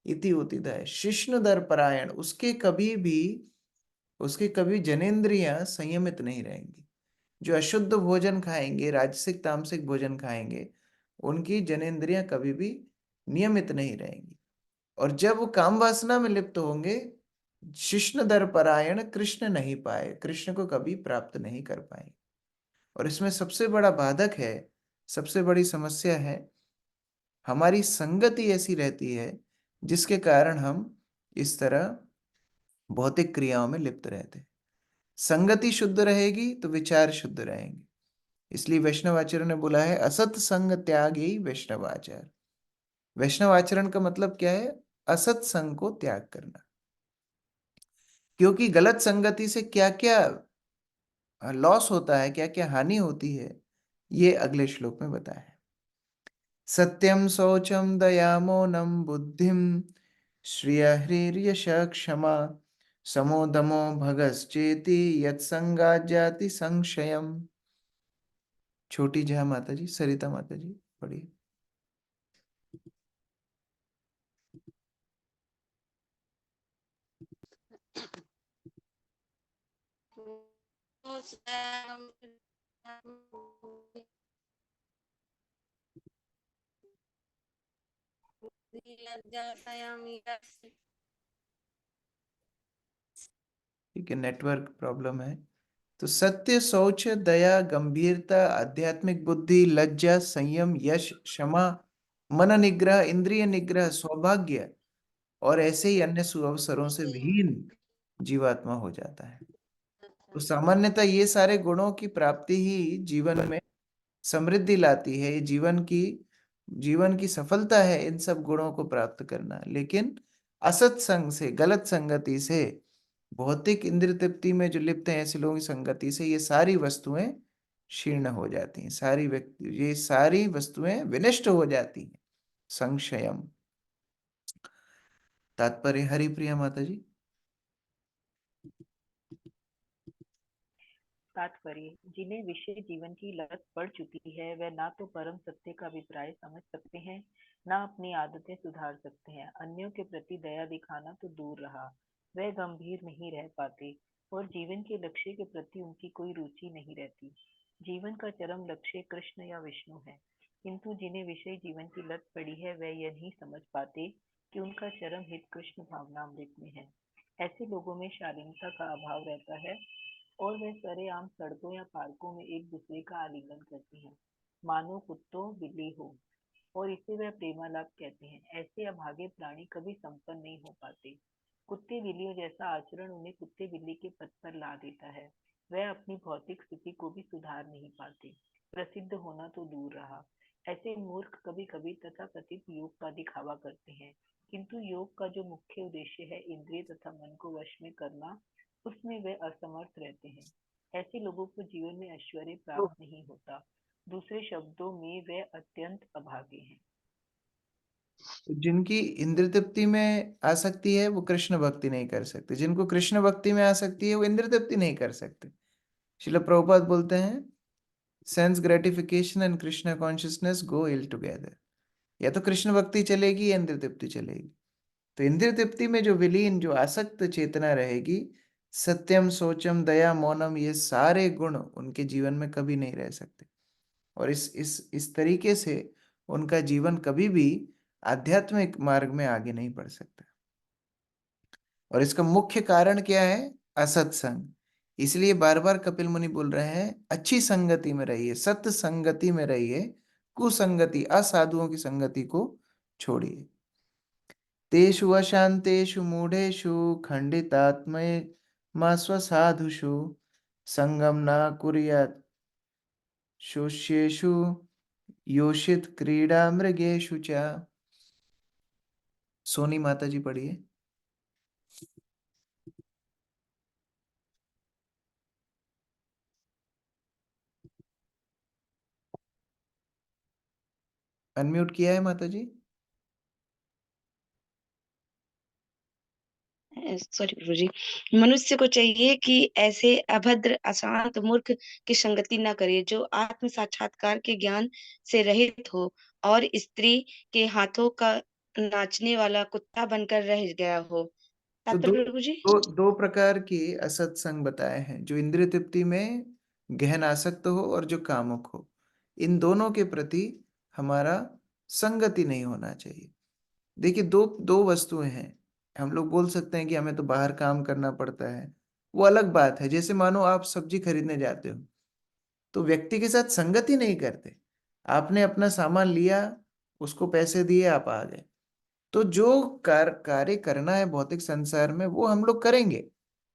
इति उति धाय, शिष्णु दर परायण, उसके कभी जनेंद्रियां संयमित नहीं रहेंगी। जो अशुद्ध भोजन खाएंगे, राजसिक तामसिक भोजन खाएंगे, उनकी जनेंद्रियां कभी भी नियमित नहीं रहेंगी। और जब वो काम वासना में लिप्त होंगे, शिष्ण दर परायण कृष्ण नहीं पाए, कृष्ण को कभी प्राप्त नहीं कर पाए। और इसमें सबसे बड़ा बाधक है, सबसे बड़ी समस्या है, हमारी संगति ऐसी रहती है जिसके कारण हम इस तरह भौतिक क्रियाओं में लिप्त रहते हैं। संगति शुद्ध रहेगी तो विचार शुद्ध रहेंगे। इसलिए वैष्णवाचार्य ने बोला है, असत संग त्याग ही वैष्णवाचार। वैष्णव आचरण का मतलब क्या है? असत संग को त्याग करना। क्योंकि गलत संगति से क्या क्या लॉस होता है, क्या क्या हानि होती है, ये अगले श्लोक में बताया है। सत्यम शौचम दया मौनम बुद्धिम श्रियहृर्यश क्षमा समोदमो भगश्चेति यत्संगा जाति संशयम। छोटी जया माता जी, सरिता माता जी पढ़िए। ठीक है, नेटवर्क प्रॉब्लम है। तो सत्य, शौच, दया, गंभीरता, आध्यात्मिक बुद्धि, लज्जा, संयम, यश, क्षमा, मन निग्रह, इंद्रिय निग्रह, सौभाग्य और ऐसे ही अन्य सुअवसरों से विहीन जीवात्मा हो जाता है। तो सामान्यतः ये सारे गुणों की प्राप्ति ही जीवन में समृद्धि लाती है। ये जीवन की सफलता है इन सब गुणों को प्राप्त करना। लेकिन असत संग से, गलत संगति से, भौतिक इंद्रिय तृप्ति में जो लिप्त हैं ऐसे लोगों की संगति से ये सारी वस्तुएं क्षीर्ण हो जाती हैं। ये सारी वस्तुएं विनष्ट हो जाती हैं। संशयम। तात्पर्य हरिप्रिया माता जी। तात्पर्य, जिन्हें विषय जीवन की लत पड़ चुकी है वह ना तो परम सत्य का अभिप्राय समझ सकते हैं, ना अपनी आदतें सुधार सकते हैं। अन्यों के प्रति दया दिखाना तो दूर रहा, वह गंभीर नहीं रह पाते और जीवन के लक्ष्य के प्रति उनकी कोई रुचि नहीं रहती। जीवन का चरम लक्ष्य कृष्ण या विष्णु है, किंतु जिन्हें विषय जीवन की लत पड़ी है वह यह नहीं समझ पाते कि उनका चरम हित कृष्ण भावनामृत में है। ऐसे लोगों में शालीनता का अभाव रहता है और वे सरेआम सड़कों या पार्कों में एक दूसरे का आलिंगन करते हैं, मानो कुत्तों बिल्ली हो, और इसे वह प्रेमालाप कहते हैं। ऐसे अभागे प्राणी कभी संपन्न नहीं हो पाते। कुत्ते बिल्लियों जैसा आचरण उन्हें कुत्ते बिल्ली के पद पर ला देता है। वह अपनी भौतिक स्थिति को भी सुधार नहीं पाते, प्रसिद्ध होना तो दूर रहा। ऐसे मूर्ख कभी कभी तथाकथित योग का दिखावा करते हैं, किंतु योग का जो मुख्य उद्देश्य है इंद्रिय तथा मन को वश में करना, उसमें वे असमर्थ रहते हैं। ऐसे लोगों को जीवन में ऐश्वर्य प्राप्त नहीं होता। दूसरे शब्दों में वे अत्यंत अभागे हैं। जिनकी इंद्र तृप्ति में आसक्ति है वो कृष्ण भक्ति नहीं कर सकते, जिनको कृष्ण भक्ति में आसक्ति है वो इंद्र तृप्ति नहीं कर सकते। श्रील प्रभुपाद बोलते हैं sense gratification and Krishna consciousness go ill together. या तो कृष्ण भक्ति चलेगी या इंद्र तृप्ति चलेगी। तो इंद्र तृप्ति में जो विलीन, जो आसक्त चेतना रहेगी, सत्यम, सोचम, दया, मौनम, ये सारे गुण उनके जीवन में कभी नहीं रह सकते। और इस तरीके से उनका जीवन कभी भी आध्यात्मिक मार्ग में आगे नहीं बढ़ सकता। और इसका मुख्य कारण क्या है? असत्संग। इसलिए बार बार कपिल मुनि बोल रहे हैं अच्छी संगति में रहिए, सत्य संगति में रहिए, कुसंगति, असाधुओं की संगति को छोड़िए। तेषु अशांतेषु मूढ़ेषु खंडितात्मैर्मा स्वसाधुषु संगम न कुर्यात् शोष्येषु योषित क्रीड़ा मृगेषु च। सोनी माता जी पढ़िए। अनम्यूट किया है माता जी? सॉरी प्रभु जी। मनुष्य को चाहिए कि ऐसे अभद्र, अशांत, मूर्ख की संगति न करे जो आत्म साक्षात्कार के ज्ञान से रहित हो और स्त्री के हाथों का नाचने वाला कुत्ता बनकर रह गया हो। तो तात्पर्य प्रभु जी? दो प्रकार के असत्संग बताए हैं, जो इंद्रिय तृप्ति में गहन आसक्त हो और जो कामुक हो। इन दोनों के प्रति हमारा संगति नहीं होना चाहिए। देखिए, दो दो वस्तुएं हैं। हम लोग बोल सकते हैं कि हमें तो बाहर काम करना पड़ता है, वो अलग बात है। जैसे मानो आप सब्जी खरीदने जाते हो तो व्यक्ति के साथ संगति नहीं करते। आपने अपना सामान लिया, उसको पैसे दिए, आप आ गए। तो जो कार्य करना है भौतिक संसार में वो हम लोग करेंगे,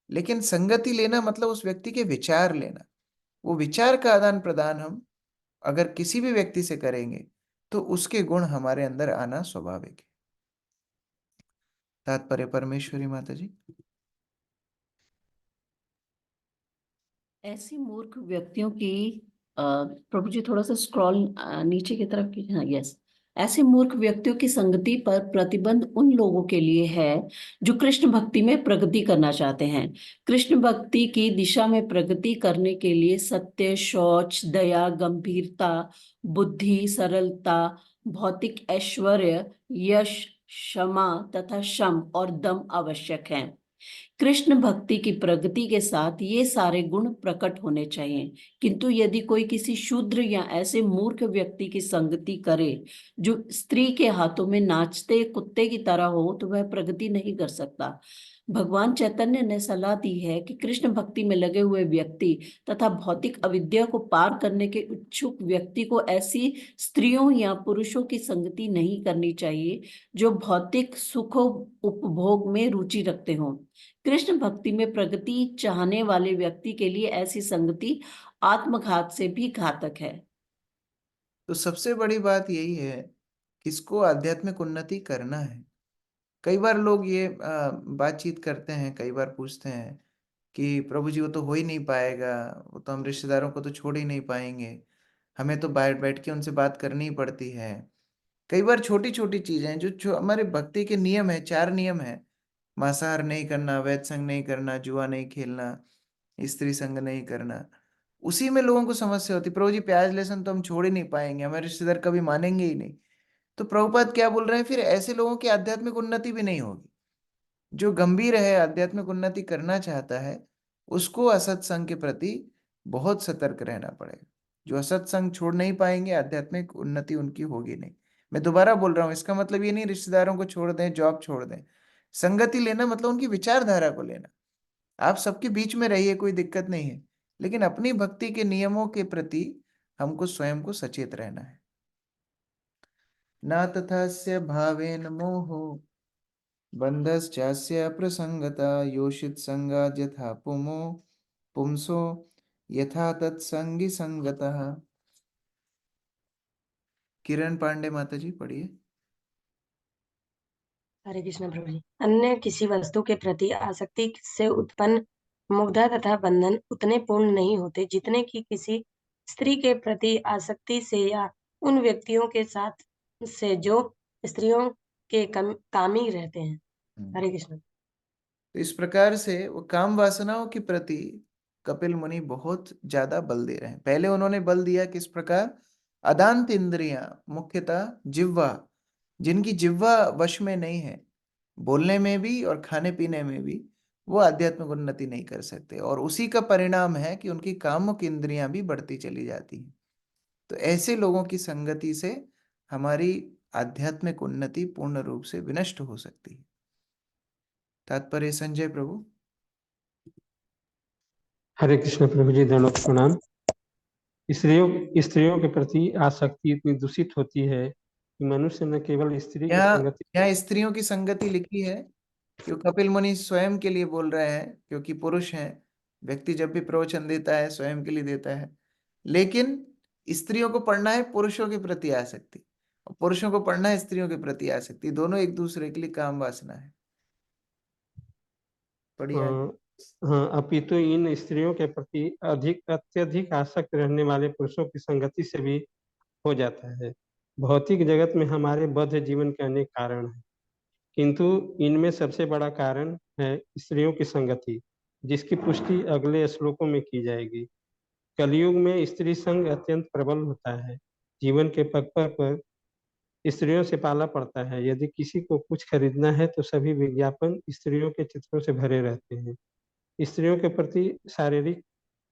लेकिन संगति लेना मतलब उस व्यक्ति के विचार लेना। वो विचार का आदान प्रदान हम अगर किसी भी व्यक्ति से करेंगे तो उसके गुण हमारे अंदर आना स्वाभाविक है। तात्पर्य परमेश्वरी माता जी। ऐसी मूर्ख व्यक्तियों की प्रभु जी थोड़ा सा स्क्रॉल नीचे की तरफ कीजिए। हाँ, यस। ऐसे मूर्ख व्यक्तियों की संगति पर प्रतिबंध उन लोगों के लिए है जो कृष्ण भक्ति में प्रगति करना चाहते हैं। कृष्ण भक्ति की दिशा में प्रगति करने के लिए सत्य, शौच, दया, गंभीरता, बुद्धि, सरलता, भौतिक ऐश्वर्य, यश, क्षमा तथा शम और दम आवश्यक है। कृष्ण भक्ति की प्रगति के साथ ये सारे गुण प्रकट होने चाहिए। किंतु यदि कोई किसी शूद्र या ऐसे मूर्ख व्यक्ति की संगति करे जो स्त्री के हाथों में नाचते कुत्ते की तरह हो तो वह प्रगति नहीं कर सकता। भगवान चैतन्य ने सलाह दी है कि कृष्ण भक्ति में लगे हुए व्यक्ति तथा भौतिक अविद्या को पार करने के इच्छुक व्यक्ति को ऐसी स्त्रियों या पुरुषों की संगति नहीं करनी चाहिए जो भौतिक सुख उपभोग में रुचि रखते हों। कृष्ण भक्ति में प्रगति चाहने वाले व्यक्ति के लिए ऐसी संगति आत्मघात से भी घातक है। तो सबसे बड़ी बात यही है, किसको आध्यात्मिक उन्नति करना है। कई बार लोग ये बातचीत करते हैं, कई बार पूछते हैं कि प्रभु जी वो तो हो ही नहीं पाएगा, वो तो हम रिश्तेदारों को तो छोड़ ही नहीं पाएंगे, हमें तो बैठ बैठ के उनसे बात करनी ही पड़ती है। कई बार छोटी छोटी चीजें जो हमारे भक्ति के नियम है, 4 नियम है, मांसाहार नहीं करना, वैध संग नहीं करना, जुआ नहीं खेलना, स्त्री संग नहीं करना, उसी में लोगों को समस्या होती, प्रभु जी प्याज लहसुन तो हम छोड़ ही नहीं पाएंगे, हमारे रिश्तेदार कभी मानेंगे ही नहीं। तो प्रभुपाद क्या बोल रहे हैं, फिर ऐसे लोगों की आध्यात्मिक उन्नति भी नहीं होगी। जो गंभीर है, आध्यात्मिक उन्नति करना चाहता है, उसको असत्संग के प्रति बहुत सतर्क रहना पड़ेगा। जो असत्संग छोड़ नहीं पाएंगे, आध्यात्मिक उन्नति उनकी होगी नहीं। मैं दोबारा बोल रहा हूँ, इसका मतलब ये नहीं रिश्तेदारों को छोड़ दें, जॉब छोड़ दें। संगति लेना मतलब उनकी विचारधारा को लेना। आप सबके बीच में रहिए, कोई दिक्कत नहीं है, लेकिन अपनी भक्ति के नियमों के प्रति हमको स्वयं को सचेत रहना है। न तथास्य भावेन मोहो बंधश्चास्य प्रसंगता योषित संगात् यथा पुंसो यथा तत्संगी संगतः। किरण पांडे माता जी पढ़िए। हरे कृष्ण प्रभु जी। अन्य किसी वस्तु के प्रति आसक्ति से उत्पन्न मुग्धा तथा बंधन उतने पूर्ण नहीं होते जितने कि किसी स्त्री के प्रति आसक्ति से या उन व्यक्तियों के साथ से जो स्त्रियों के कामी रहते हैं। हरे कृष्ण। तो इस प्रकार से वो काम वासनाओं के प्रति कपिल मुनि बहुत ज्यादा बल दे रहे हैं। पहले उन्होंने बल दिया किस प्रकार, अदांत इंद्रियां, मुख्यतः जिह्वा, जिनकी जिह्वा वश में नहीं है, बोलने में भी और खाने पीने में भी, वो आध्यात्मिक उन्नति नहीं कर सकते। और उसी का परिणाम है कि उनकी कामुक इंद्रियां भी बढ़ती चली जाती हैं। तो ऐसे लोगों की संगति से हमारी आध्यात्मिक उन्नति पूर्ण रूप से विनष्ट हो सकती है। तात्पर्य संजय प्रभु। हरे कृष्ण प्रभु जी, दंडवत प्रणाम। स्त्रियों के प्रति आसक्ति इतनी दूषित होती है कि मनुष्य न केवल स्त्री की संगति, यहाँ स्त्रियों की संगति लिखी है क्योंकि कपिल मुनि स्वयं के लिए बोल रहे हैं, क्योंकि पुरुष हैं। व्यक्ति जब भी प्रवचन देता है स्वयं के लिए देता है, लेकिन स्त्रियों को पढ़ना है पुरुषों के प्रति आसक्ति, और पुरुषों को पढ़ना है स्त्रियों के प्रति आसक्ति। दोनों एक दूसरे के लिए काम वासना है। बढ़िया। हाँ, अपितु इन स्त्रियों के प्रति अत्यधिक आसक्त रहने वाले पुरुषों की संगति से भी हो जाता है। भौतिक जगत में हमारे बद्ध जीवन के अनेक कारण हैं, किंतु इनमें सबसे बड़ा कारण है स्त्रियों की संगति, जिसकी पुष्टि अगले श्लोकों में की जाएगी। कलयुग में स्त्री संग अत्यंत प्रबल होता है। जीवन के पग पर स्त्रियों से पाला पड़ता है। यदि किसी को कुछ खरीदना है तो सभी विज्ञापन स्त्रियों के चित्रों से भरे रहते हैं। स्त्रियों के प्रति शारीरिक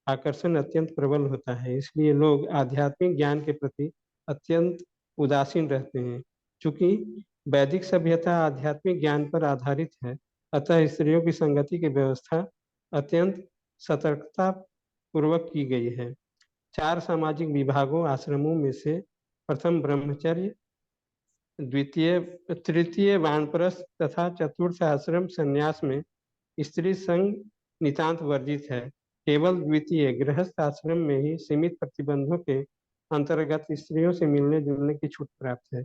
आकर्षण अत्यंत प्रबल होता है, इसलिए लोग आध्यात्मिक ज्ञान के प्रति अत्यंत उदासीन रहते हैं। चूंकि वैदिक सभ्यता आध्यात्मिक ज्ञान पर आधारित है, अतः स्त्रियों की संगति की व्यवस्था अत्यंत सतर्कता पूर्वक की गई है। 4 सामाजिक विभागों आश्रमों में से प्रथम ब्रह्मचर्य, तृतीय वानप्रस्थ तथा चतुर्थ आश्रम संन्यास में स्त्री संग नितांत वर्जित है। केवल द्वितीय गृहस्थ आश्रम में ही सीमित प्रतिबंधों के अंतर्गत स्त्रियों से मिलने जुलने की छूट प्राप्त है।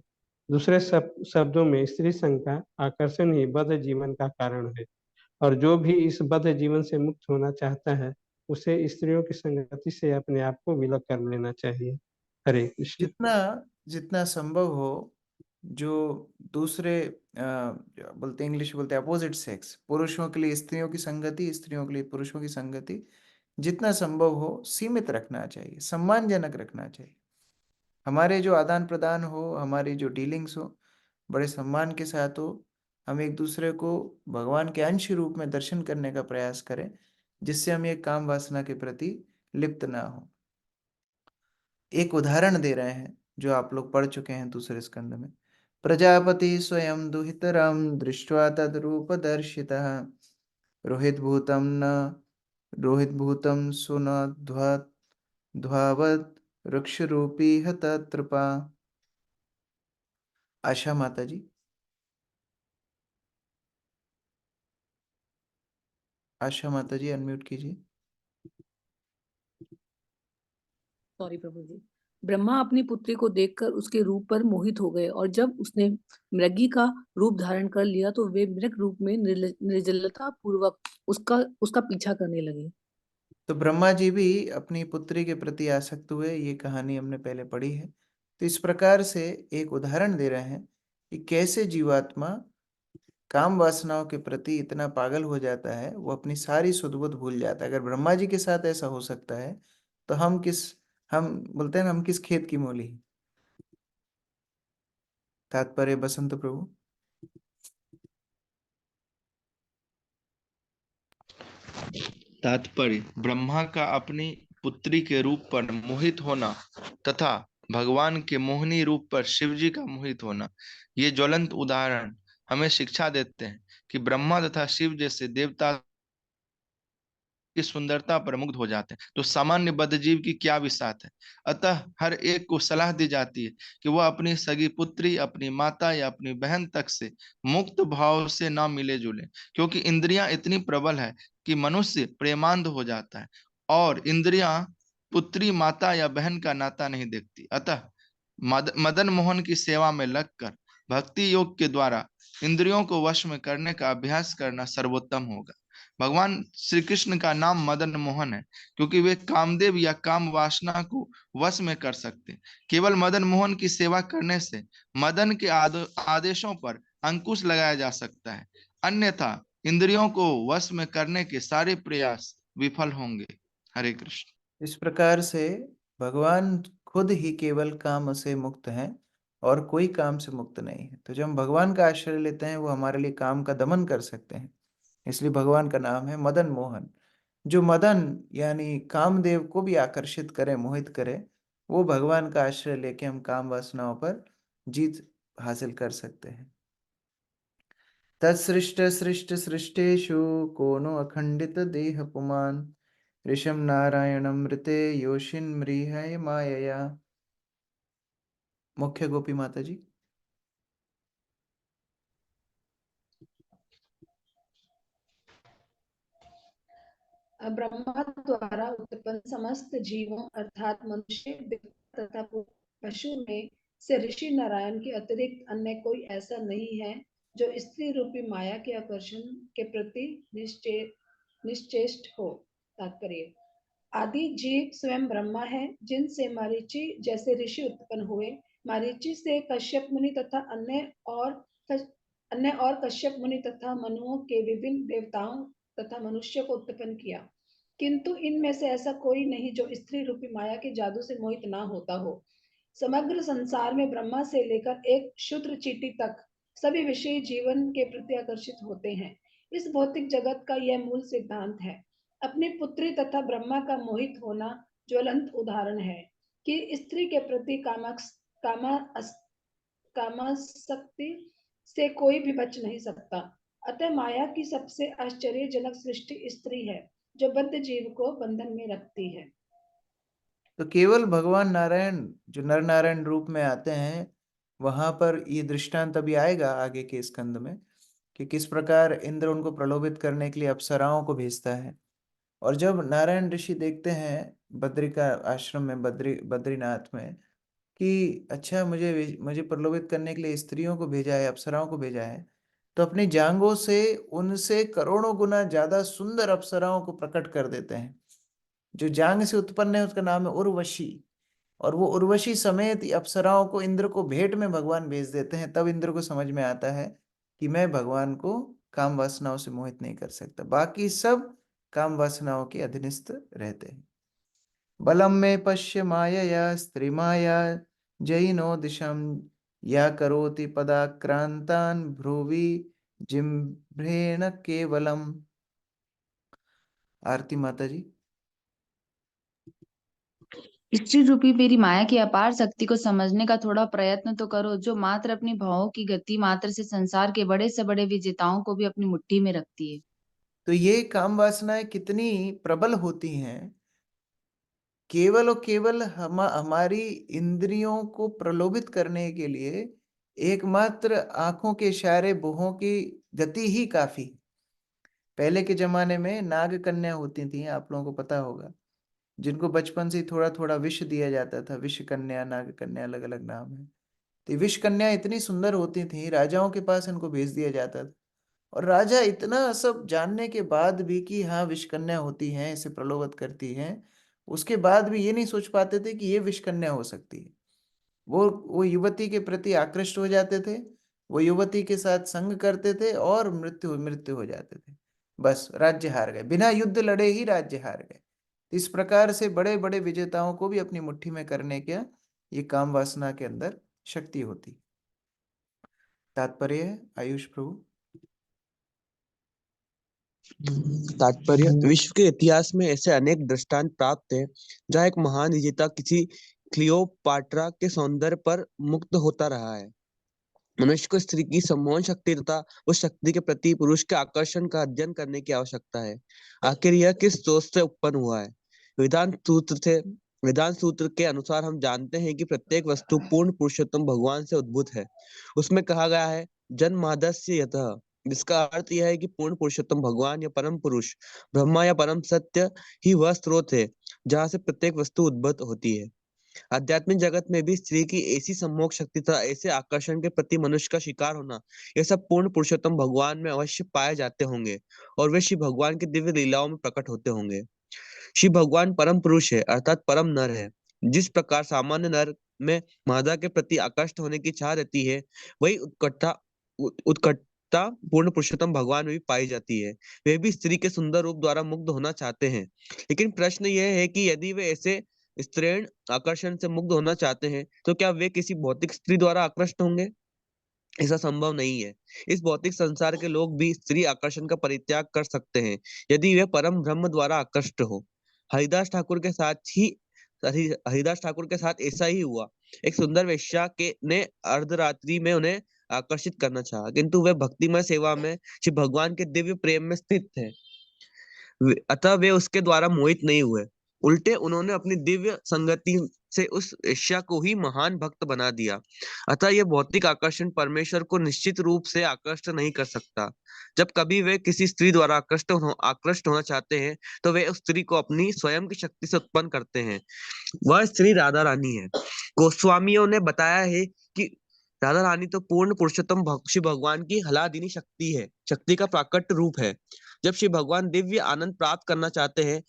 दूसरे शब्दों में स्त्री संग का आकर्षण ही बद्ध जीवन का कारण है, और जो भी इस बद्ध जीवन से मुक्त होना चाहता है उसे स्त्रियों की संगति से अपने आप को विलग कर लेना चाहिए। हरे कृष्ण। जितना संभव हो, जो दूसरे बोलते इंग्लिश बोलते अपोजिट सेक्स, पुरुषों के लिए स्त्रियों की संगति, स्त्रियों के लिए पुरुषों की संगति जितना संभव हो सीमित रखना चाहिए, सम्मानजनक रखना चाहिए। हमारे जो आदान प्रदान हो, हमारी जो डीलिंग्स हो, बड़े सम्मान के साथ हो। हम एक दूसरे को भगवान के अंश रूप में दर्शन करने का प्रयास करें, जिससे हम एक काम वासना के प्रति लिप्त ना हो। एक उदाहरण दे रहे हैं जो आप लोग पढ़ चुके हैं दूसरे स्कंद में। प्रजापति स्वयं दुहितरम दृष्ट्वा तद्रूपदर्शितः रोहितभूतं सुनध्वत वृक्ष रूपी हतत्रपा। आशा माता जी। आशा माता जी अनम्यूट कीजिए। सॉरी प्रभु जी। ब्रह्मा अपनी पुत्री को देखकर उसके रूप पर मोहित हो गए, और जब उसने मृगी का रूप धारण कर लिया तो वे मृग रूप में निर्जलता पूर्वक उसका पीछा करने लगे। तो ब्रह्मा जी भी अपनी पुत्री के प्रति आसक्त हुए, ये कहानी हमने पहले पढ़ी है। तो इस प्रकार से एक उदाहरण दे रहे हैं कि कैसे जीवात्मा काम वासनाओं के प्रति इतना पागल हो जाता है, वो अपनी सारी सुध बुध भूल जाता है। अगर ब्रह्मा जी के साथ ऐसा हो सकता है तो हम बोलते हैं ना, हम किस खेत की मूली। तात्पर्य बसंत प्रभु। तात्पर्य, ब्रह्मा का अपनी पुत्री के रूप पर मोहित होना तथा भगवान के मोहिनी रूप पर शिव जी का मोहित होना, ये ज्वलंत उदाहरण हमें शिक्षा देते हैं कि ब्रह्मा तथा शिव जैसे देवता की सुंदरता पर मुग्ध हो जाते हैं तो सामान्य बद्धजीव की क्या विसात है। अतः हर एक को सलाह दी जाती है कि वह अपनी सगी पुत्री, अपनी माता या अपनी बहन तक से मुक्त भाव से ना मिले जुले, क्योंकि इंद्रियां इतनी प्रबल है कि मनुष्य प्रेमांध हो जाता है और इंद्रियां पुत्री, माता या बहन का नाता नहीं देखती। अतः मदन मोहन की सेवा में लगकर भक्ति योग के द्वारा इंद्रियों को वश में करने का अभ्यास करना सर्वोत्तम होगा। भगवान श्री कृष्ण का नाम मदन मोहन है क्योंकि वे कामदेव या काम वासना को वश में कर सकते। केवल मदन मोहन की सेवा करने से मदन के आदेशों पर अंकुश लगाया जा सकता है, अन्यथा इंद्रियों को वश में करने के सारे प्रयास विफल होंगे। हरे कृष्ण। इस प्रकार से भगवान खुद ही केवल काम से मुक्त हैं और कोई काम से मुक्त नहीं है। तो जब हम भगवान का आश्रय लेते हैं, वो हमारे लिए काम का दमन कर सकते हैं। इसलिए भगवान का नाम है मदन मोहन। जो मदन यानी कामदेव को भी आकर्षित करे, मोहित करे, वो भगवान का आश्रय लेके हम काम वासनाओं पर जीत हासिल कर सकते हैं। तत्सृष्ट सृष्ट सृष्टेषु को नो अखंडित देह पुमान ऋषम नारायणम मृते योशिन मृहय मायया। मुख्य गोपी माता जी। ब्रह्मा द्वारा उत्पन्न समस्त जीवों अर्थात मनुष्य, देवता तथा पशु में से ऋषि नारायण के अतिरिक्त अन्य कोई ऐसा नहीं है जो स्त्री रूपी माया के आकर्षण के प्रति निश्चेष्ट हो। तात्पर्य, आदि जीव स्वयं ब्रह्मा है, जिनसे मारीची जैसे ऋषि उत्पन्न हुए। मारीची से कश्यप मुनि तथा अन्य और कश्यप मुनि तथा मनुओं के विभिन्न देवताओं तथा मनुष्य को उत्पन्न किया, किंतु इनमें से ऐसा कोई नहीं जो स्त्री रूपी माया के जादू से मोहित ना होता हो। समग्र संसार में ब्रह्मा से लेकर एक शूद्र चींटी तक सभी विषयी जीवन के प्रति आकर्षित होते हैं। इस भौतिक जगत का यह मूल सिद्धांत है। अपनी पुत्री तथा ब्रह्मा का मोहित होना ज्वलंत उदाहरण है कि स्त्री के प्रति कामासक्ति से कोई भी बच नहीं सकता। अतः माया की सबसे आश्चर्यजनक सृष्टि स्त्री है, जो बद्ध जीव को बंधन में रखती है। तो केवल भगवान नारायण जो नर नारायण रूप में आते हैं, वहां पर ये दृष्टांत अभी आएगा आगे के स्कंद में कि किस प्रकार इंद्र उनको प्रलोभित करने के लिए अप्सराओं को भेजता है। और जब नारायण ऋषि देखते हैं बद्रिका आश्रम में, बद्रीनाथ में, कि अच्छा मुझे मुझे प्रलोभित करने के लिए स्त्रियों को भेजा है, अप्सराओं को भेजा है, तो अपनी जांघों से उनसे करोड़ों गुना ज्यादा सुंदर अप्सराओं को प्रकट कर देते हैं। जो जांग से उत्पन्न है उसका नाम है उर्वशी, और वो उर्वशी समेत अप्सराओं को इंद्र को भेंट में भगवान भेज देते हैं। तब इंद्र को समझ में आता है कि मैं भगवान को काम वासनाओं से मोहित नहीं कर सकता, बाकी सब काम वासनाओं के अधीनस्थ रहते हैं। बलम में पश्य मायया स्त्री माया जैनो दिशम या करोति पदाक्रांतान भ्रुवि जिम्भ्रेण केवलम। आरती माता जी। स्त्री रूपी मेरी माया की अपार शक्ति को समझने का थोड़ा प्रयत्न तो करो, जो मात्र अपनी भावों की गति मात्र से संसार के बड़े से बड़े विजेताओं को भी अपनी मुट्ठी में रखती है। तो ये काम वासनाएं कितनी प्रबल होती हैं। केवल और केवल हमारी इंद्रियों को प्रलोभित करने के लिए एकमात्र आंखों के इशारे, भुहों की गति ही काफी। पहले के जमाने में नाग कन्या होती थी, आप लोगों को पता होगा, जिनको बचपन से थोड़ा थोड़ा विष दिया जाता था। विष कन्या, नाग कन्या, अलग अलग नाम है। तो विष कन्या इतनी सुंदर होती थी, राजाओं के पास इनको भेज दिया जाता था। और राजा इतना सब जानने के बाद भी कि हाँ विष कन्या होती हैं, इसे प्रलोभित करती हैं, उसके बाद भी ये नहीं सोच पाते थे कि ये विष कन्या हो सकती है। वो युवती के प्रति आकृष्ट हो जाते थे, वो युवती के साथ संग करते थे और मृत्यु मृत्यु हो जाते थे। बस राज्य हार गए, बिना युद्ध लड़े ही राज्य हार गए। इस प्रकार से बड़े बड़े विजेताओं को भी अपनी मुट्ठी में करने का ये काम वासना के अंदर शक्ति होती। तात्पर्य है आयुष प्रभु। तात्पर्य, विश्व के इतिहास में ऐसे अनेक दृष्टांत प्राप्त हैं जहाँ एक महान विजेता किसी क्लियोपाट्रा के सौंदर्य पर मुग्ध होता रहा है। मनुष्य को स्त्री की सम्मोहन शक्ति तथा उस शक्ति के प्रति पुरुष के आकर्षण का अध्ययन करने की आवश्यकता है। आखिर यह किस सोच से उत्पन्न हुआ है? वेदांत सूत्र के अनुसार हम जानते हैं कि प्रत्येक वस्तु पूर्ण पुरुषोत्तम भगवान से उद्भूत है। उसमें कहा गया है जन्माद्यस्य यतः, जिसका अर्थ यह है कि पूर्ण पुरुषोत्तम भगवान या परम पुरुष ब्रह्मा या परम सत्य ही वह स्रोत है जहाँ से प्रत्येक वस्तु उद्भूत होती है। आध्यात्मिक जगत में भी स्त्री की ऐसी सम्मोहक शक्ति तथा ऐसे आकर्षण के प्रति मनुष्य का शिकार होना, यह सब पूर्ण पुरुषोत्तम भगवान में अवश्य पाए जाते होंगे और वे श्री भगवान की दिव्य लीलाओं में प्रकट होते होंगे। श्री भगवान परम पुरुष है अर्थात परम नर है। जिस प्रकार सामान्य नर में मादा के प्रति आकर्षित होने की चाह रहती है, वही उत्कटता पूर्ण पुरुषोत्तम भगवान में भी पाई जाती है। वे भी स्त्री के सुंदर रूप द्वारा मुग्ध होना चाहते हैं, लेकिन प्रश्न यह है कि यदि वे ऐसे स्त्रीण आकर्षण से मुग्ध होना चाहते हैं तो क्या वे किसी भौतिक स्त्री द्वारा आकृष्ट होंगे? ऐसा संभव नहीं है। इस भौतिक संसार के लोग भी स्त्री आकर्षण का परित्याग कर सकते हैं यदि वे परम ब्रह्म द्वारा आकृष्ट हो। हरिदास ठाकुर के साथ ऐसा ही हुआ। एक सुंदर वेश्या ने अर्धरात्रि में उन्हें आकर्षित करना चाहा, किंतु वे भक्तिमय सेवा में श्री भगवान के दिव्य प्रेम में स्थित थे, अतः वे उसके द्वारा मोहित नहीं हुए। उल्टे उन्होंने अपनी दिव्य संगति से उस वेश्या को ही महान भक्त बना दिया। अतः यह भौतिक आकर्षण परमेश्वर को निश्चित रूप से आकृष्ट नहीं कर सकता। जब कभी वे किसी स्त्री द्वारा आकृष्ट होना चाहते हैं तो वे उस स्त्री को अपनी स्वयं की शक्ति से उत्पन्न करते हैं। वह स्त्री राधा रानी है। गोस्वामियों ने बताया है कि राधा रानी तो पूर्ण पुरुषोत्तम श्री भगवान की हलादिनी शक्ति है, शक्ति का प्राकट रूप है। जब श्री भगवान दिव्य आनंद प्राप्त करना चाहते हैं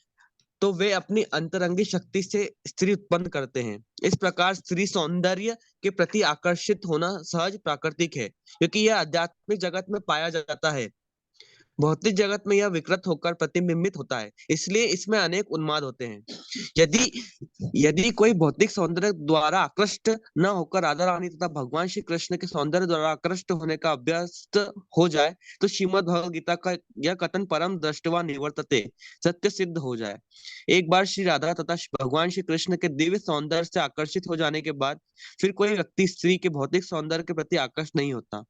तो वे अपनी अंतरंगी शक्ति से स्त्री उत्पन्न करते हैं। इस प्रकार स्त्री सौंदर्य के प्रति आकर्षित होना सहज प्राकृतिक है, क्योंकि यह आध्यात्मिक जगत में पाया जाता है। भौतिक जगत में यह विकृत होकर प्रतिबिंबित होता है, इसलिए इसमें अनेक उन्माद होते हैं। यदि कोई भौतिक सौंदर्य द्वारा आकृष्ट न होकर राधा रानी तथा भगवान श्री कृष्ण के सौंदर्य द्वारा आकृष्ट होने का अभ्यस्त हो जाए तो श्रीमद् भगवद गीता का यह कथन परम दृष्टवा निवर्तते सत्य सिद्ध हो जाए। एक बार श्री राधा तथा भगवान श्री कृष्ण के दिव्य सौंदर्य से आकर्षित हो जाने के बाद फिर कोई व्यक्ति स्त्री के भौतिक सौंदर्य के प्रति आकर्षित नहीं होता।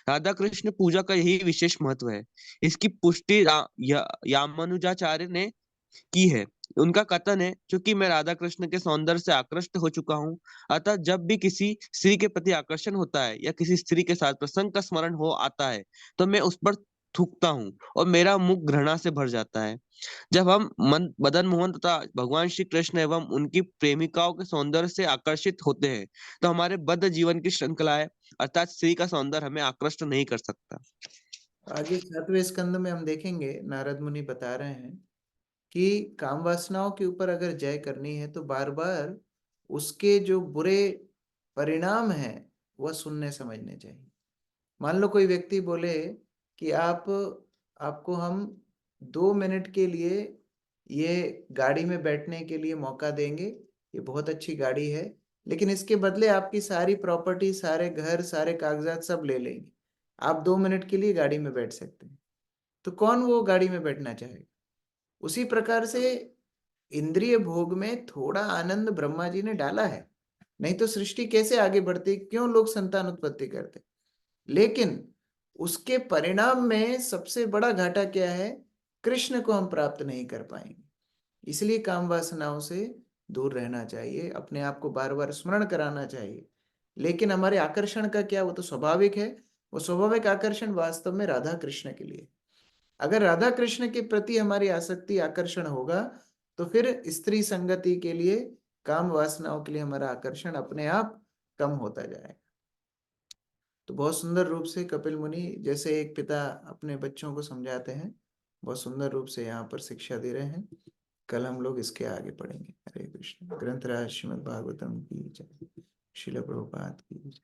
राधा कृष्ण पूजा का यही विशेष महत्व है। इसकी पुष्टि यामानुजाचार्य ने की है। उनका कथन है, क्योंकि मैं राधा कृष्ण के सौंदर्य से आकृष्ट हो चुका हूँ, अतः जब भी किसी स्त्री के प्रति आकर्षण होता है या किसी स्त्री के साथ प्रसंग का स्मरण हो आता है तो मैं उस पर थूकता हूँ और मेरा मुख घृणा से भर जाता है। जब हम मदन मोहन तथा भगवान श्री कृष्ण एवं उनकी प्रेमिकाओं के सौंदर्य से आकर्षित होते हैं तो हमारे बद्ध जीवन की श्रृंखलाएं अर्थात स्त्री का सौंदर्य हमें आकृष्ट नहीं कर सकता। आगे 7वें स्कंद में हम देखेंगे, नारद मुनि बता रहे हैं कि काम वासनाओं के ऊपर अगर जय करनी है तो बार बार उसके जो बुरे परिणाम हैं वह सुनने समझने चाहिए। मान लो कोई व्यक्ति बोले कि आपको हम 2 मिनट के लिए ये गाड़ी में बैठने के लिए मौका देंगे, ये बहुत अच्छी गाड़ी है, लेकिन इसके बदले आपकी सारी प्रॉपर्टी, सारे घर, सारे कागजात सब ले लेंगे, आप 2 मिनट के लिए गाड़ी में बैठ सकते हैं। तो कौन वो गाड़ी में बैठना चाहेगा? उसी प्रकार से इंद्रिय भोग में थोड़ा आनंद ब्रह्मा जी ने डाला है, नहीं तो सृष्टि कैसे आगे बढ़ती, क्यों लोग संतान उत्पत्ति करते। लेकिन उसके परिणाम में सबसे बड़ा घाटा क्या है? कृष्ण को हम प्राप्त नहीं कर पाएंगे। इसलिए काम वासनाओं से दूर रहना चाहिए, अपने आप को बार बार स्मरण कराना चाहिए। लेकिन हमारे आकर्षण का क्या, वो तो स्वाभाविक है। वो स्वाभाविक आकर्षण वास्तव में राधा कृष्ण के लिए। अगर राधा कृष्ण के प्रति हमारी आसक्ति, आकर्षण होगा तो फिर स्त्री संगति के लिए, काम वासनाओं के लिए हमारा आकर्षण अपने आप कम होता जाएगा। तो बहुत सुंदर रूप से कपिल मुनि जैसे एक पिता अपने बच्चों को समझाते हैं, बहुत सुंदर रूप से यहाँ पर शिक्षा दे रहे हैं। कल हम लोग इसके आगे पढ़ेंगे। हरे कृष्ण। ग्रंथराज श्रीमद् भागवतम की जय। श्रील प्रभुपाद की जय।